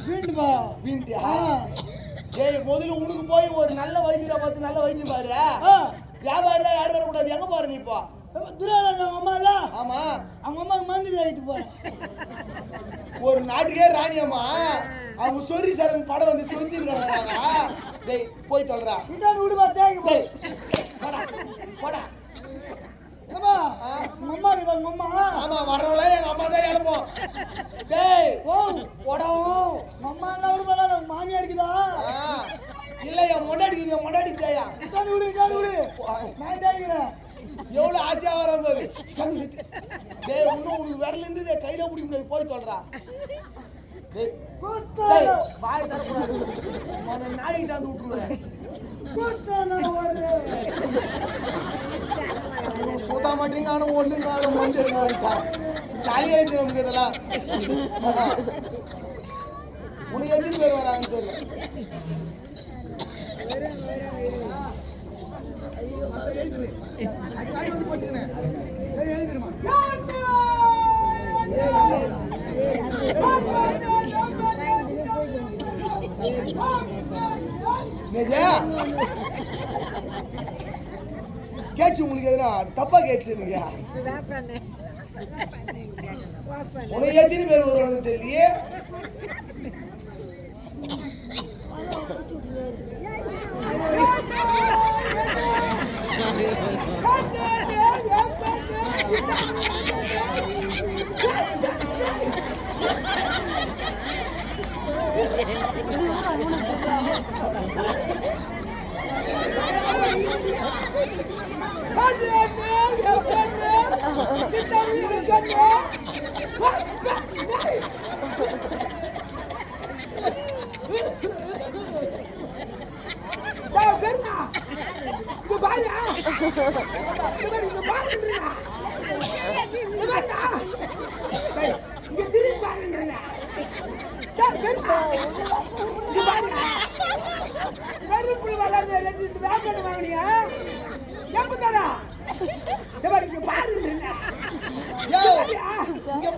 வீண்டுப்பா வீண்டியா? டேய் முதல்ல உனக்கு போய் ஒரு நல்ல வைத்தியரை பார்த்து நல்ல வைத்தியம் பாரு. வியாபாரம் யாரும் வரக்கூடாது. எங்க போற நீ இப்போ? துராதா அவங்க அம்மா இல்ல? ஆமா அவங்க அம்மாவுக்கு மந்திரி ஆகிட்டு போறேன். ஒரு நாட்டுக்கே ராணியம்மா அவங்க சொரி சரண் படம் வந்து சொல்லிருக்காங்க. டேய் போய் சொல்றா. இதான் விடுவா தேங்க போய். போடா போடா. ஏமா உங்க அம்மா இருக்குதா உங்க அம்மா? ஆமா வர்றவளே எங்க அம்மா தான் எழுப்போம். டேய் ஓ போடவும் உங்க அம்மா எல்லாம் விடுவாளா? உங்க மாமியா இருக்குதா? இல்ல என் முன்னாடி என் முன்னாடி தேயா. இதான் விடு நான் தேய்க்கிறேன். எவ்வளவு ஆசையா வரும் பாரு. டேய் இன்னும் உனக்கு விரல இருந்து கையில பிடிக்க முடியாது. போய் சொல்றா. டேய் டேய் வாய் தரக்கூடாது. உன்னை நாய்கிட்ட வந்து விட்டுருவேன். சுத்தா மாட்டீங்க ஆனா ஒண்ணு காலம் வந்து தலையாயிடுச்சு நமக்கு இதெல்லாம். உனக்கு எத்தனை பேர் வராங்கன்னு தெரியல. கேட்டு உங்களுக்கு எதுனா தப்பா கேட்டு உனக்கு எத்தனை பேர் வருவானு தெரியலையே.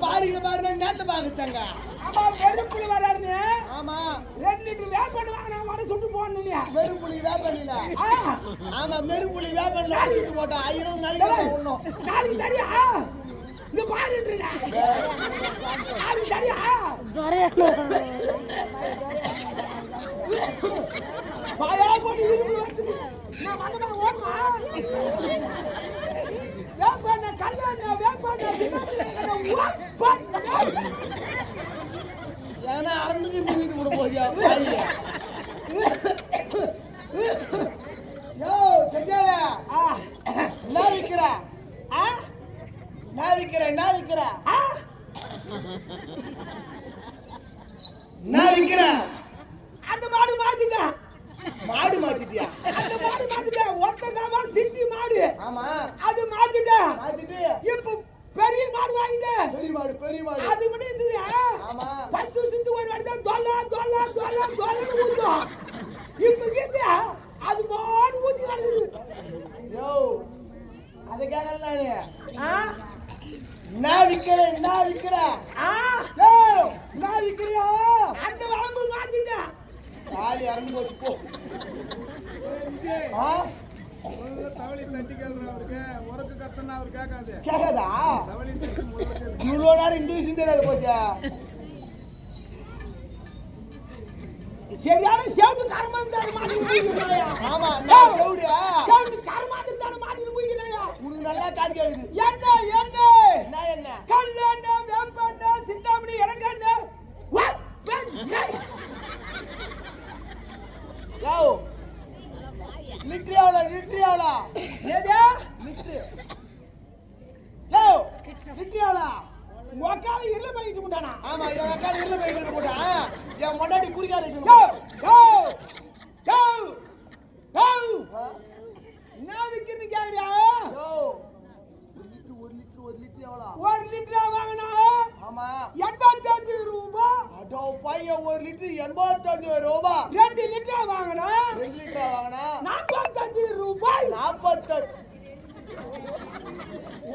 பாருங்க பாருங்க நேத்த பாக்குத்தாங்க. ஆமா 2 லிட்டர் வேப்பண்ண வாங்கினா வடை சுட்டு போடணும். மெருப்புளி வேப்பண்ணில ஆமா மெருப்புளி வேப்பண்ணில அடிச்சு போட்டா 20 நாளைக்கு ஒண்ணும் நாளைக்கு சரியா இங்க பாருன்றா நாளைக்கு சரியா பாயா போடி இருப்பு வந்து நான் வந்தமா ஓடுமா வேப்பண்ண கல்லண்ண வேப்பண்ண ஏன்னா அறந்துக்கு நிறுத்தி விட போதியா பாய். யோ செஞ்சால நான் விக்கிறேன். நான் விக்கிறேன் அந்த மாடு மாத்திட்டேன். மாடு மாத்திட்டியா? அந்த மாடு மாத்திட்டேன். ஒத்தகாமா சிட்டி மாடு. ஆமா அது மாத்திட்டேன். மாத்திட்டு இப்போ பெரிய மாடு வாங்கிட்டேன். பெரிய மாடு பெரிய மாடு அது மட்டும் இருந்தது. ஆமா 10 வருஷத்துக்கு ஒரு வாட்டி தான் தொல்ல ஊத்தும். இப்ப கேட்டு அது மாடு ஊத்தி கிடக்குது. யோ அதை கேட்கல நானு ஆ? நான் விக்கிறேன் ஆ? யோ நான் விக்கிறியா அந்த வளம்பு மாத்திட்டேன். காலி இறங்கி போச்சு போ ஆ தவளி தட்டி கேள்றா அவருக்கு உரக்கு கத்தனா அவர் கேட்காது கேட்காதா தவளி தட்டி முதல்ல இவ்வளோ நேரம் இந்த விஷயம் தெரியாது போச்சா சரியான சேவட்டு கர்மாந்தான மாட்டி போயிடுறாயா. ஆமா நான் செவுடியா சேவட்டு கர்மாந்தான மாட்டி போயிடுறாயா. உனக்கு நல்லா காது கேக்குது என்ன என்ன கல்லண்ண வேப்பண்ண சிந்தாமணி எனக்கண்ண யோ லிட்ரி ஆவலா ஏதா லிட்ரி யோ லிட்ரி ஆவலா மொக்கால இருள போயிட்டு முட்டானா. ஆமா இவன் அக்கால இல்ல போயிட்டு போட்டா என் மொண்டாடி குறிக்கார யோ யோ யோ யோ நான் விக்கிறீங்க கேக்குறியா? யோ ஒரு லிட்டர் எவ்வளோ 1 லிட்டர் வாங்கினா ஆமா 85 ரூபாய். அடோ பையன் 1 லிட்டர் 85 ரூபாய் 2 லிட்டர் வாங்கினா 2 லிட்டர் வாங்கினா 45 ரூபாய். 45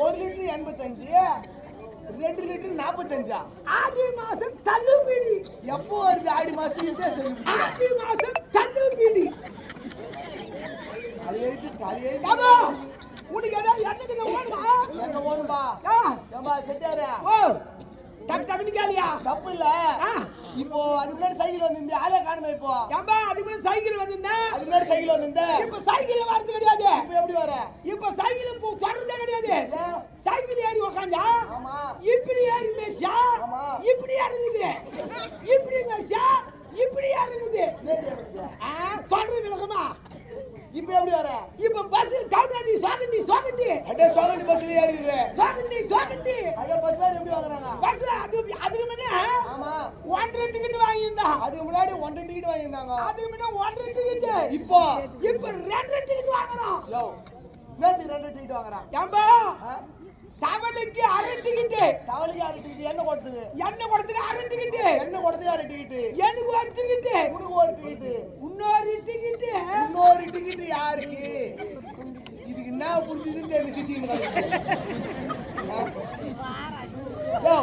1 லிட்டர் 85 2 லிட்டர் 45 ஆடி மாசம் தள்ளுபடி. எப்போ வருது ஆடி மாசம் ஆடி மாசம் தள்ளுபடி. தலையெழுத்து பாபா உனக்கு என்னக்கு ஓடுமா? என்ன ஓடும்பா ஏம்பா செட்டாரு ஓ டக் டக்னு கேளியா? தப்பு இல்ல இப்போ அதுக்கு முன்னாடி சைக்கிள் வந்து ஆளே காணுமே இப்போ ஏம்பா அதுக்கு முன்னாடி சைக்கிள் வந்திருந்தா அதுக்கு முன்னாடி சைக்கிள் வந்து இப்ப சைக்கிள் வரது கிடையாது. இப்போ எப்படி வர இப்ப சைக்கிள் தொடர்றதே கிடையாது. சைக்கிள் ஏறி உக்காந்தா ஆமா இப்படி ஏறி மேஷா ஆமா. இப்படி ஏறுது இப்படி மேஷா இப்படி ஏறுது. சொல்ற விளக்கமா இப்போ எப்படி வர இப்ப பஸ் டவுனாண்டி சோகண்டி அடே சோகண்டி பஸ்ல ஏறிடுற சோகண்டி அடே பஸ் வேற எப்படி வாங்குறாங்க பஸ் அதுக்கு முன்ன ஆமா 1 டிக்கெட் வாங்கியிருந்தா. அதுக்கு முன்னாடி 1 டிக்கெட் வாங்கியிருந்தாங்க அதுக்கு முன்ன 1 டிக்கெட். இப்போ 2 டிக்கெட் வாங்குறோம். யோ நேத்து 2 டிக்கெட் வாங்குறான் ஏம்பா தவளைக்கு 1/2 டிக்கெட். தவளைக்கு 1/2 டிக்கெட் என்ன கொடுத்தது என்ன கொடுத்துக்கு 1/2 டிக்கெட். என்ன கொடுத்தது 1/2 டிக்கெட் எனக்கு 1 டிக்கெட். உனக்கு 1 டிக்கெட் இன்னொரு டிக்கெட். இன்னொரு டிக்கெட் யாருக்கு இதுக்கு என்ன புரிஞ்சுதுன்னு தெரிஞ்சு சிச்சின்னு யோ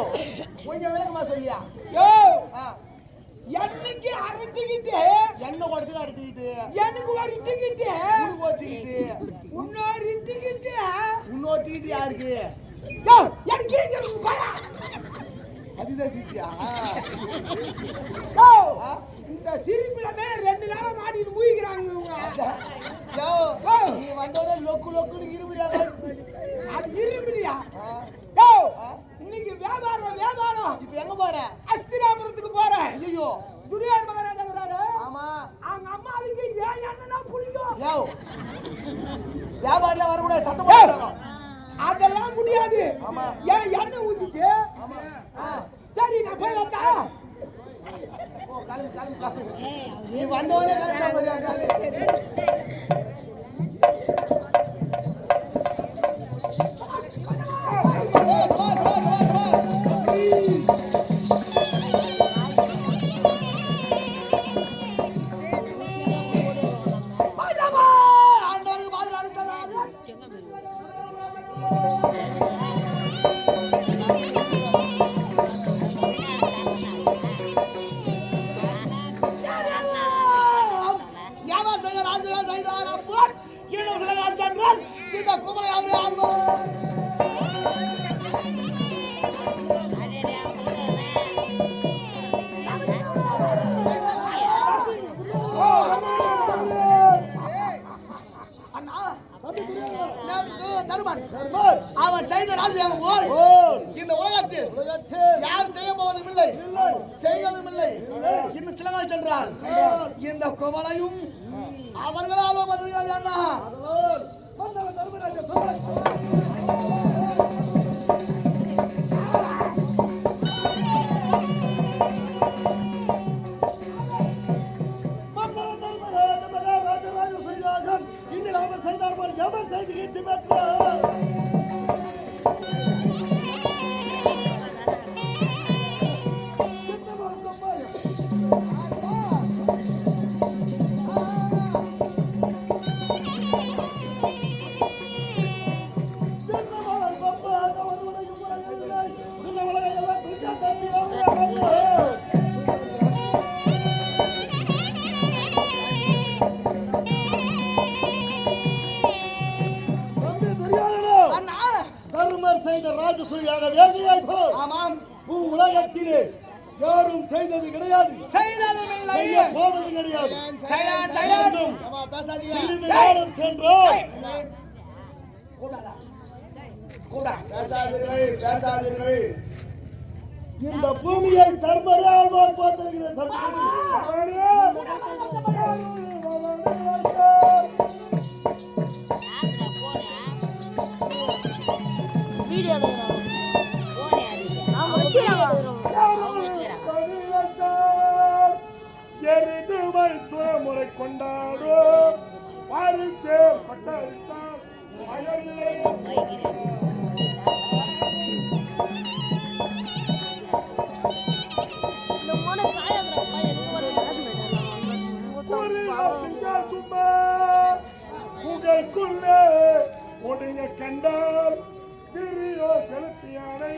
கொஞ்சம் விளக்கமா சொல்லியா யோ ஆ எனக்கு 1/2 டிக்கெட். என்ன கொடுத்தது 1/2 டிக்கெட் எனக்கு 1 டிக்கெட். உனக்கு 1 டிக்கெட் இன்னொரு டிக்கெட். இன்னொரு டிக்கெட் யாருக்கு யோ எனக்கு பாயா. அதுதான் சிச்சியா யோ இந்த சிரிப்புல தான் 2 நாளா மாட்டிட்டு மூய்க்கிறாங்க இவங்க. யோ நீ வந்தோட லொக்குன்னு இருமுறாங்க அது இருப்பிடியா? யோ இன்னைக்கு வியாபாரம் இப்போ எங்க போற அஸ்திராபுரத்துக்கு போறேன். ஐயோ துரியார் மகாராஜா வராரு. ஆமா அவங்க அம்மாவுக்கு ஏன் என்னன்னா பிடிக்கும். யோ வியாபாரில வரக்கூடாது சட்டம் போடுறாங்க அதெல்லாம் முடியாது. ஆமா. ஏன் எண்ணெய் ஊத்திட்டு ஆமா சரி நான் போய் வந்தா ஓ காலு நீ வந்தவனே காசு போறியா அவன் செய்த ராஜ்யம் போல் இந்த உலகத்தில் யார் செய்ய போவதும் இல்லை செய்வதும் இல்லை இன்னும் சில நாள் சென்றால் இந்த குவளையும் அவர்களால் வந்தது அண்ணா இன்னும் அவர் செய்தார் போல் எவர் செய்து ஈர்த்து பெற்றார் அண்ணா தர்மர் செய்த ராஜசூயாக வேதியாய் போ. ஆமாம் உலகத்திலே யாரும் செய்தது கிடையாது, செய்ததும் இல்லை செய்ய போவது கிடையாது. சைலன்ஸ் ஆமா பேசாதீங்க சிறிது நேரம் சென்றோம். பேசாதீர்கள் இந்த பூமியை தர்மரே ஆழ்வார் பார்த்திருக்கிற எருதுமை துணமுறை கொண்டாடோ பாரிக்கே பட்டாரித்தார் புகைக்குள்ளே ஒடுங்க கண்டால் பிரியோ செலுத்தியானை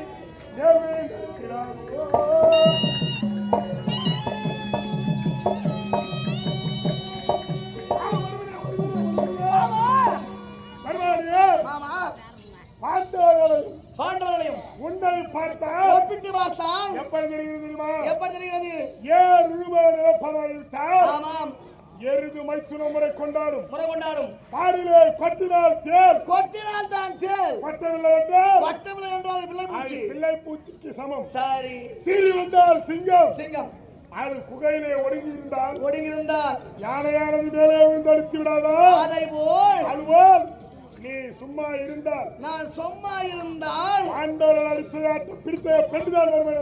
மாமா பாண்டவர்களையும் உன்னை பார்த்தால் ஒப்பிட்டு பார்த்தான் எப்படி தெரிகிறது தெரியுமா? எப்படி தெரிகிறது 7 ரூபாய் நிலப்பரவாயிட்டால் ஆமாம் எருது மைத்துன முறை கொண்டாடும் முறை கொண்டாடும் பாடிலே கொட்டினால் தேல் கொத்தினால் தான் தேல் கொட்டவில்லை என்றால் வட்டமில்லை என்றால் பிள்ளை பூச்சி பிள்ளை பூச்சிக்கு சமம். சரி சீறி வந்தால் சிங்கம், சிங்கம் அது குகையிலே ஒடுங்கி இருந்தால் ஒடுங்கியிருந்தால் யானையானது மேலே விழுந்து அடித்து விடாதா? அதை போல் அதுபோல் நீ சும்மா இருந்தால் நான் சும்மா இருந்தால் ஆண்டவர்கள் அடித்து பிடித்த பெண்ணுதான் வருவேன்.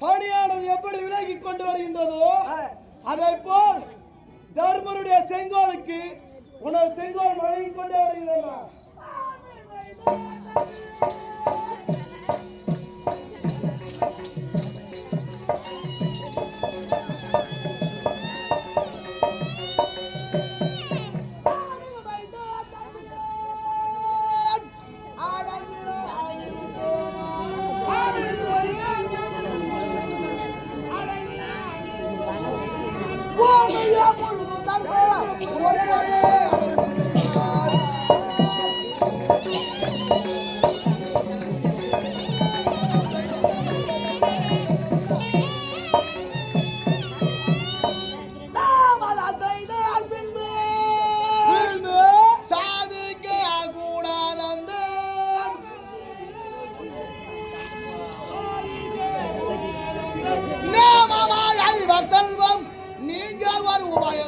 பணியானது எப்படி விலகி கொண்டு வருகின்றதோ அதை போல் தர்மருடைய செங்கோலுக்கு உனது செங்கோல் வழங்கி கொண்டே வருகிறதா? செல்வம் நீங்க வருவாய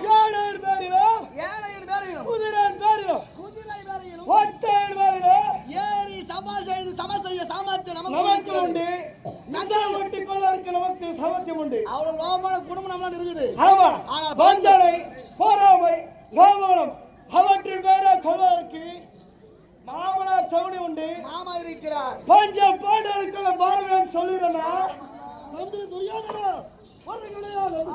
யானையின் பேரிலும் ஏழையின் பேரையும் குதிரையின் பேரிலும் குதிரை பேரையும் ஒட்டையின் பேரிலும் ஏறி சபா செய்து சம செய்ய சாமர்த்தியம் நமக்கு நமக்கு உண்டு. நஞ்சம் ஒட்டிக் கொள்வதற்கு நமக்கு சாமர்த்தியம் உண்டு. அவ்வளவு லோபமான குடும்பம் நம்மளால இருக்குது ஆமா. ஆனா வஞ்சனை, பொறாமை, கோபம் அவற்றின் பேரை கொள்வதற்கு மாமனார் சவுனி உண்டு. மாமா இருக்கிறார் பஞ்சம் பாண்டவருக்குள்ள பாரதம் சொல்லிடுறா தம்பி துரியோதனா ஒன்று கிடையாது அது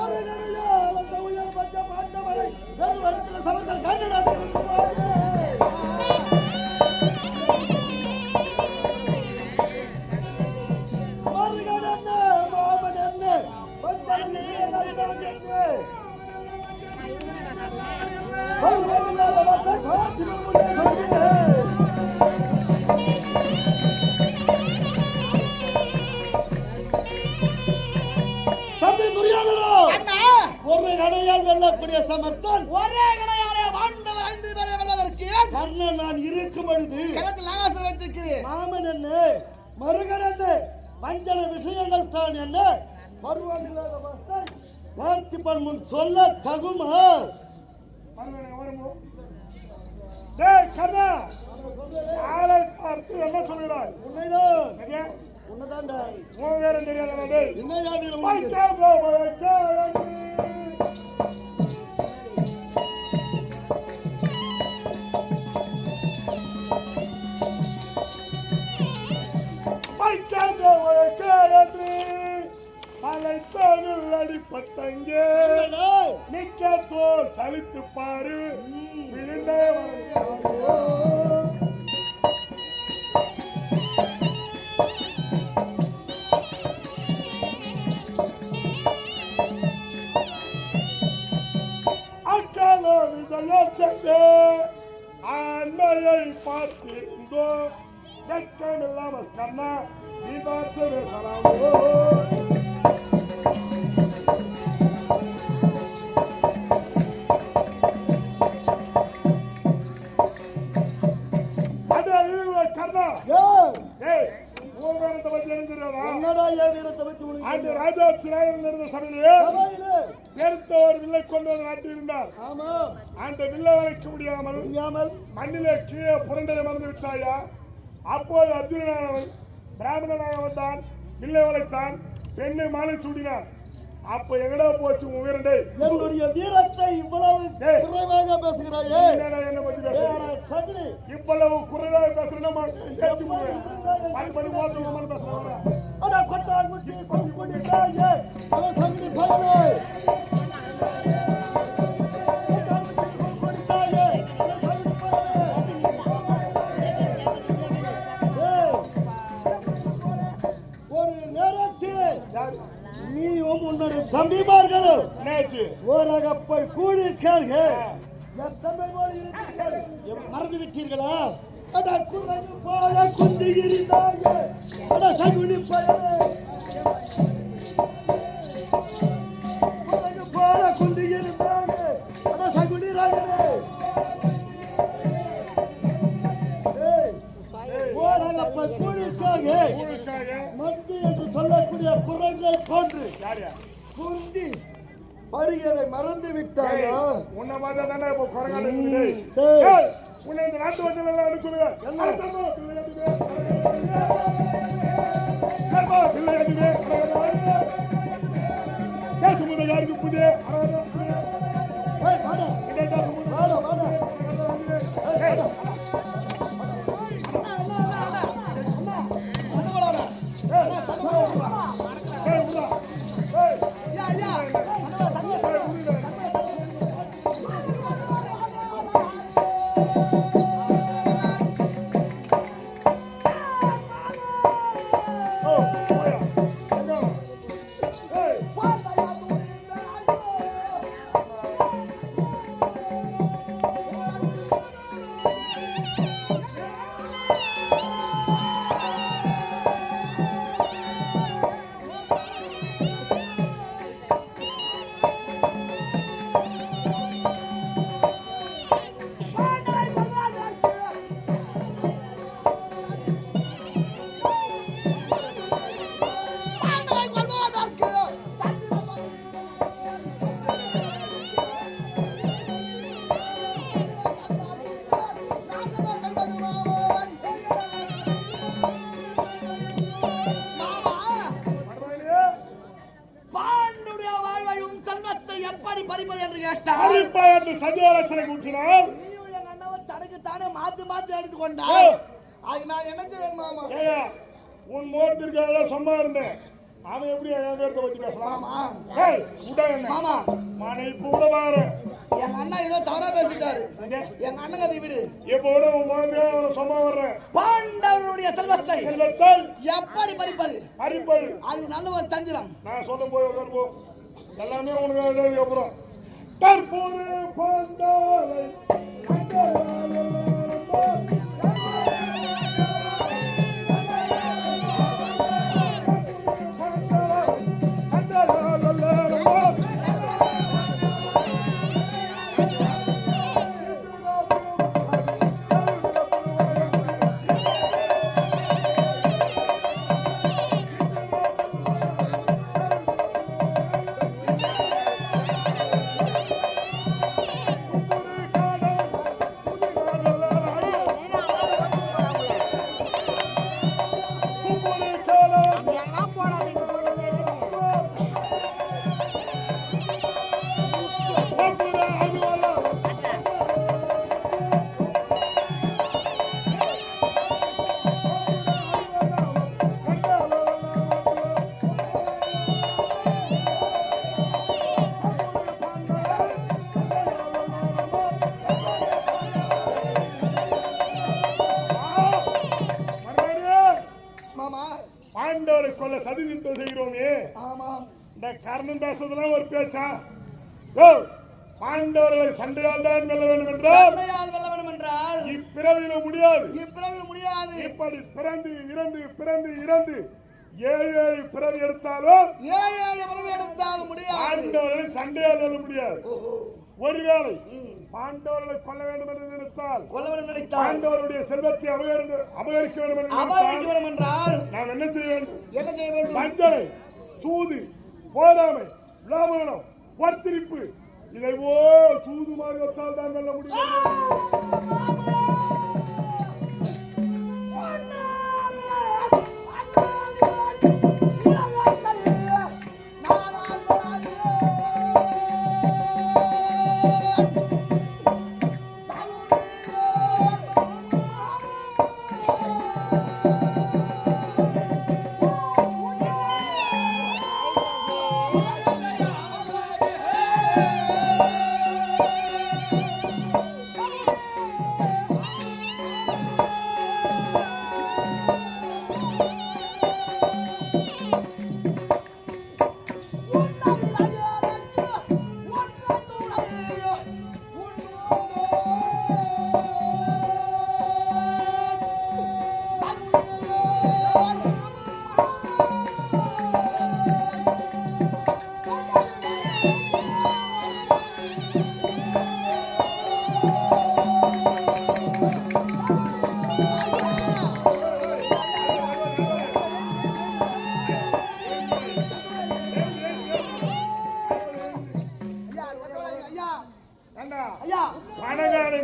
ஒரு கடையால் அந்த உயர் பஞ்ச பாண்டவரை வெறும் இடத்துல சமர்த்தல் கர்நாடக ஒரு கடையால் வெல்லக்கூடிய சமர்த்தன் ஒரே கடையாலே வாழ்ந்தவர் 5 பேரை வெல்வதற்கு கர்ணன் நான் இருக்கும் பொழுது கிணத்தில் ஆசை வைத்திருக்கிறேன் மாமன் என்ன மருகன் என்ன வஞ்சன விஷயங்கள் தான் என்ன பருவங்களாக பார்த்திப்பன் முன் சொல்ல தகுமா மருகனை வருமோ டேய் கர்ணா ஆளை பார்த்து என்ன சொல்கிறாய் உண்மைதான் சரியா உன்னதாண்டா உன் வேற தெரியாதா டேய் என்ன யாதிரம் வைக்கா போ வைக்கா அடிப்பட்டங்கே நிக்க தோல் சலித்து பாரு விழுந்தே அக்காலோ விஜயோச்சந்தே ஆண்மையை பார்த்திருந்தோம் வெட்கமில்லாமல் கண்ணா நீ பார்த்து பேசலாமோ ராஜா திராயன் இருந்த சபையிலே பெருத்தவர் வில்லை கொண்டு நாட்டியிருந்தார். அந்த வில்லை வளைக்க முடியாமல் மண்ணிலே கீழே புரண்டதை மறந்து விட்டாயா? அப்போது அர்ஜுனனானவன் பிராமணனாக வந்தான், வில்லை வளைத்தான், பெண்ணை மாலை சூடினான். அப்ப எங்கடா போச்சு உயிரண்டே? என்னுடைய வீரத்தை இவ்வளவு குறைவாக பேசுகிறாயே? என்ன பத்தி பேசுற? இவ்வளவு குறைவாக பேசுறேன்னா பண்ணி போட்டு பேசுறேன். அட கொட்டால் முச்சி கொண்டு கொண்டிருந்தாயே அட சங்கடி பயலே ஒரு நேரத்தில் நீயும் உன்னுடைய தம்பிமார்களும் ஓரகப்பை கூடியிருக்கார்கள். மறந்து விட்டீர்களா? அட குறைந்து போல குந்தி இருந்தாயே அட சகுனி பயலே குறைந்து போல குந்தி இருந்தாயே அட சகுனி ராஜனே ஓரகப்பை கூடியிருக்காக மந்தி என்று சொல்லக்கூடிய குரங்கை போன்று குந்தி பரியதை மறந்து விட்டாயா? உன்னை பார்த்தா தானே இப்போ குரங்கால உன்னை இந்த நாட்டு வச்சல எல்லாம் சொல்லுவேன். பேசும்போது யாருக்கு புதிய எப்படி பறிப்பது என்று கேட்டால் பறிப்பா என்று சஜீவலட்சணை கூட்டினால் நீயும் எங்க அண்ணாவை தனக்கு தானே மாத்தி எடுத்துக்கொண்டா அது நான் என்ன செய்வேன் மாமா ஏயா உன் முகத்திற்கு அதெல்லாம் சும்மா இருந்தேன் அவன் எப்படி என் பேர்த்த வச்சு பேசலாம் மாமா மானை இப்ப கூட பாரு எங்க அண்ணா ஏதோ தவறா பேசிட்டாரு எங்க அண்ணன் கதை விடு இப்ப கூட உன் முகத்துல அவனை சும்மா வர்றேன் பாண்டவருடைய செல்வத்தை எப்படி பறிப்பது அது நல்ல ஒரு தந்திரம் நான் சொல்ல போய் வருவோம் எல்லாமே உனக்கு அப்புறம் தற்போது பாண்டாலை பாண்டவரை கொல்ல சதி திட்டம் செய்கிறோமே இந்த கர்ணன் பேசுறதுலாம் ஒரு பேச்சா பாண்டவர்களை சண்டையால் தான் வெல்ல வேண்டும் என்றால் இப்பிறவில முடியாது இப்படி பிறந்து இறந்து ஏழு பிறவி எடுத்தாலும் முடியாது பாண்டவர்களை சண்டையால் வெல்ல முடியாது ஒருவேளை பாண்டவர்களை கொல்ல வேண்டும் என்று நினைத்தால் பாண்டவருடைய செல்வத்தை அபகரிக்க வேண்டும் என்றால் நாம் என்ன செய்ய வேண்டும் வஞ்சனை சூது போராமை விளாபனம் வர்த்திரிப்பு இதை போல் சூது மார்க்கத்தால் தான் வெல்ல முடியும்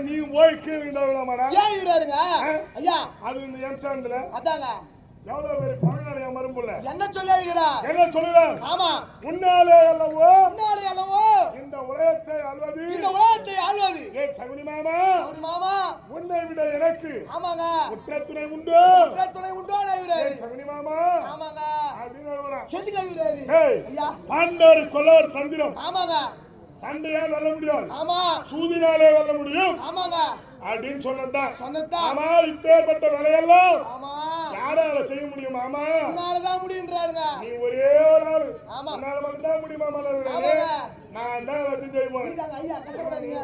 நீ போய் கீழே ஐயா அது இந்த எம்சான்ல அதாங்க எவ்வளவு பேர் பணக்காரங்க மரும்புல என்ன சொல்லுறார் ஆமா முன்னாலே அல்லவோ இந்த உலகத்தை ஆள்வது ஏ சகுனி மாமா உன்னை விட எனக்கு ஆமாங்க உற்றத்துணை உண்டோ சகுனி மாமா ஆமாங்க பாண்டவர் கொல்லவர் தந்திரம் ஆமாங்க சண்டையா வெல்ல முடியாது ஆமா சூதினாலே வெல்ல முடியும் ஆமாங்க அப்படின்னு சொன்னதான் ஆமா இப்பேற்பட்ட வேலையெல்லாம் ஆமா யாரால செய்ய முடியும் ஆமா உன்னாலதான் முடியுன்றாருங்க நீ ஒரே ஒரு ஆளு ஆமா உன்னால மட்டும் தான் முடியும் ஆமா நான் தான் வந்து செய்வோம் ஐயா கஷ்டப்படாதீங்க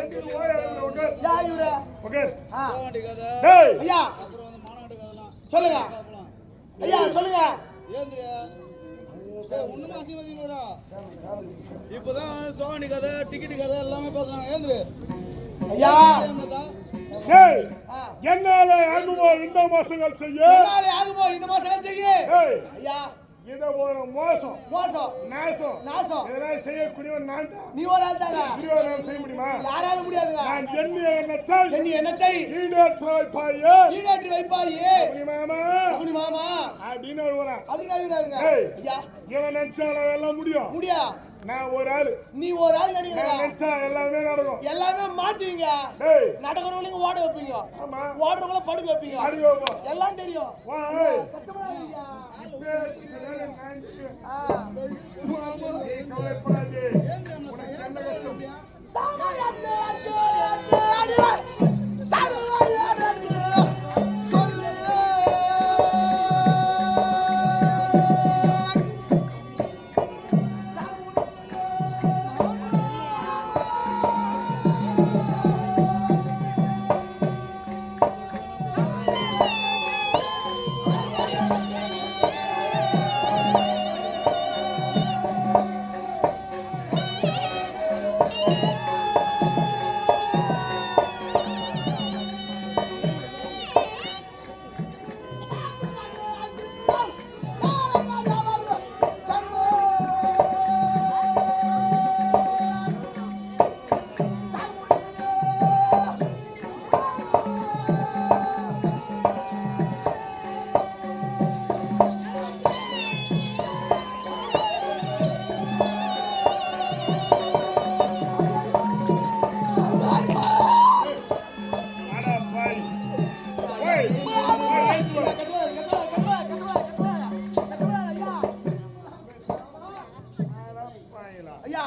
யா இவரு ஓகே ஆ. டேய் ஐயா சொல்லுங்க ஐயா சொல்லுங்க இப்பதான் சோனி கதை டிக்கெட் கதை எல்லாமே பேசுறாங்க ஏந்திரு ஐயா டேய் ஆ. என்னால ஆகுமோ இந்த மோசங்கள் செய்ய என்னாலே ஆகுமோ இந்த மாசம் செய்ய டேய் ஐயா இத போற மோசம் மோசம் நாசம் நாசம் இதெல்லாம் செய்யக்கூடியவன் நான் தான் நீ ஒரு ஆள் தாங்க திருவாரூர் செய்ய முடியுமா யாராலும் முடியாதுங்க நான் எண்ணிய எண்ணத்தை எண்ணி எண்ணத்தை ஈடேற்ற வைப்பாயே ஈடாற்றி வைப்பாயே மாமா சகுனி மாமா அப்படின்னு வருவான் அப்படின்னு ஆகிறாருங்க ஏய். ஐயா இவன் நினைச்சாலும் அதெல்லாம் முடியும் முடியா நான் ஒரு ஆளு நீ ஒரு ஆள் நான் நினைக்கிறீங்க நினைச்சா எல்லாமே நடக்கும் எல்லாமே மாத்துவீங்க டேய் நடக்கிறவங்களுக்கு ஓட வைப்பீங்க ஆமா ஓடுறவங்கள படுக்க வைப்பீங்க அடி வாப்பா எல்லாம் தெரியும் வா ஏய் கஷ்டமா இருக்குயா? ஆ. கவலைப்படாதே உனக்கு என்ன கஷ்டம் சாமி அத்து, அத்து, அத்து, அடிவே. தருவாய் அத்து, சொல்லு. அட பாய் ஏய் ஐயா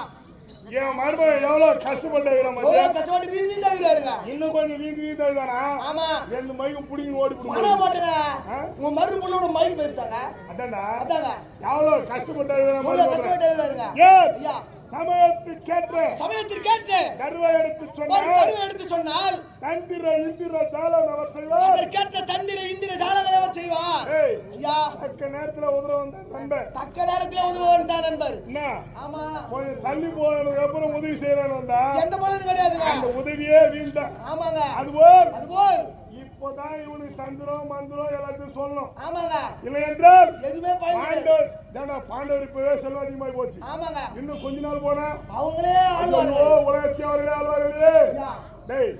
என் மருமகன் எவ்வளவு கஷ்டப்பட்டு மத்தியா கஷ்டப்பட்டு வீண் வீண் தவிராருங்க இன்னும் கொஞ்சம் வீந்து வீந்தானா ஆமா ரெண்டு மைக்கும் பிடிங்கி ஓடி பண்ண போடுங்க மாட்டேங்க ஆ? உங்க மறு பொண்ணோட மயில் போயிருச்சாங்க அதான்டா அதாங்க எவ்வளவு கஷ்டப்பட்டு எவ்வளவு மருமகன் கஷ்டப்பட்டு தவிராருங்க ஏன் ஐயா சமயத்துக்கேற்ற சமயத்திற்கேற்று கருவை எடுத்து ஒரு சொன்ன கருவை எடுத்து சொன்னால் தந்திர இந்திர தாளம் அவர் செய்வார் அதற்கேற்ற தந்திர இந்திர ஜாலங்களை அவர் செய்வார் ஏய் ஐயா தக்க நேரத்துல உதவ வந்த நண்பன் தக்க நேரத்தில் உதவுவன் தான் நண்பர் என்ன ஆமா கொஞ்சம் தள்ளி போனதுக்கு அப்புறம் உதவி செய்யறான்னு வந்தா எந்த பலனும் கிடையாதுங்க அந்த உதவியே வீண்தான் ஆமாங்க அதுபோல் அதுபோல் இப்போதான் இவனுக்கு தந்திரம் மந்திரம் எல்லாத்தையும் சொல்லணும் ஆமாங்க இல்லை என்றால் எதுவுமே பயன் பாண்டவர் ஏன்னா பாண்டவர் இப்பவே செல்வம் அதிகமாகி போச்சு ஆமாங்க இன்னும் கொஞ்ச நாள் போனா அவங்களே ஆழ்வார்கள் ஐயோ, உலகத்தை அவர்களே ஆழ்வார்களே ஐயா, டேய்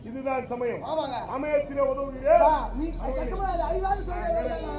இதுதான் சமயம் ஆமாங்க சமயத்திலே உதவுகிறேன் நீ கஷ்டப்படாத ஐயாவது சொல்லுங்க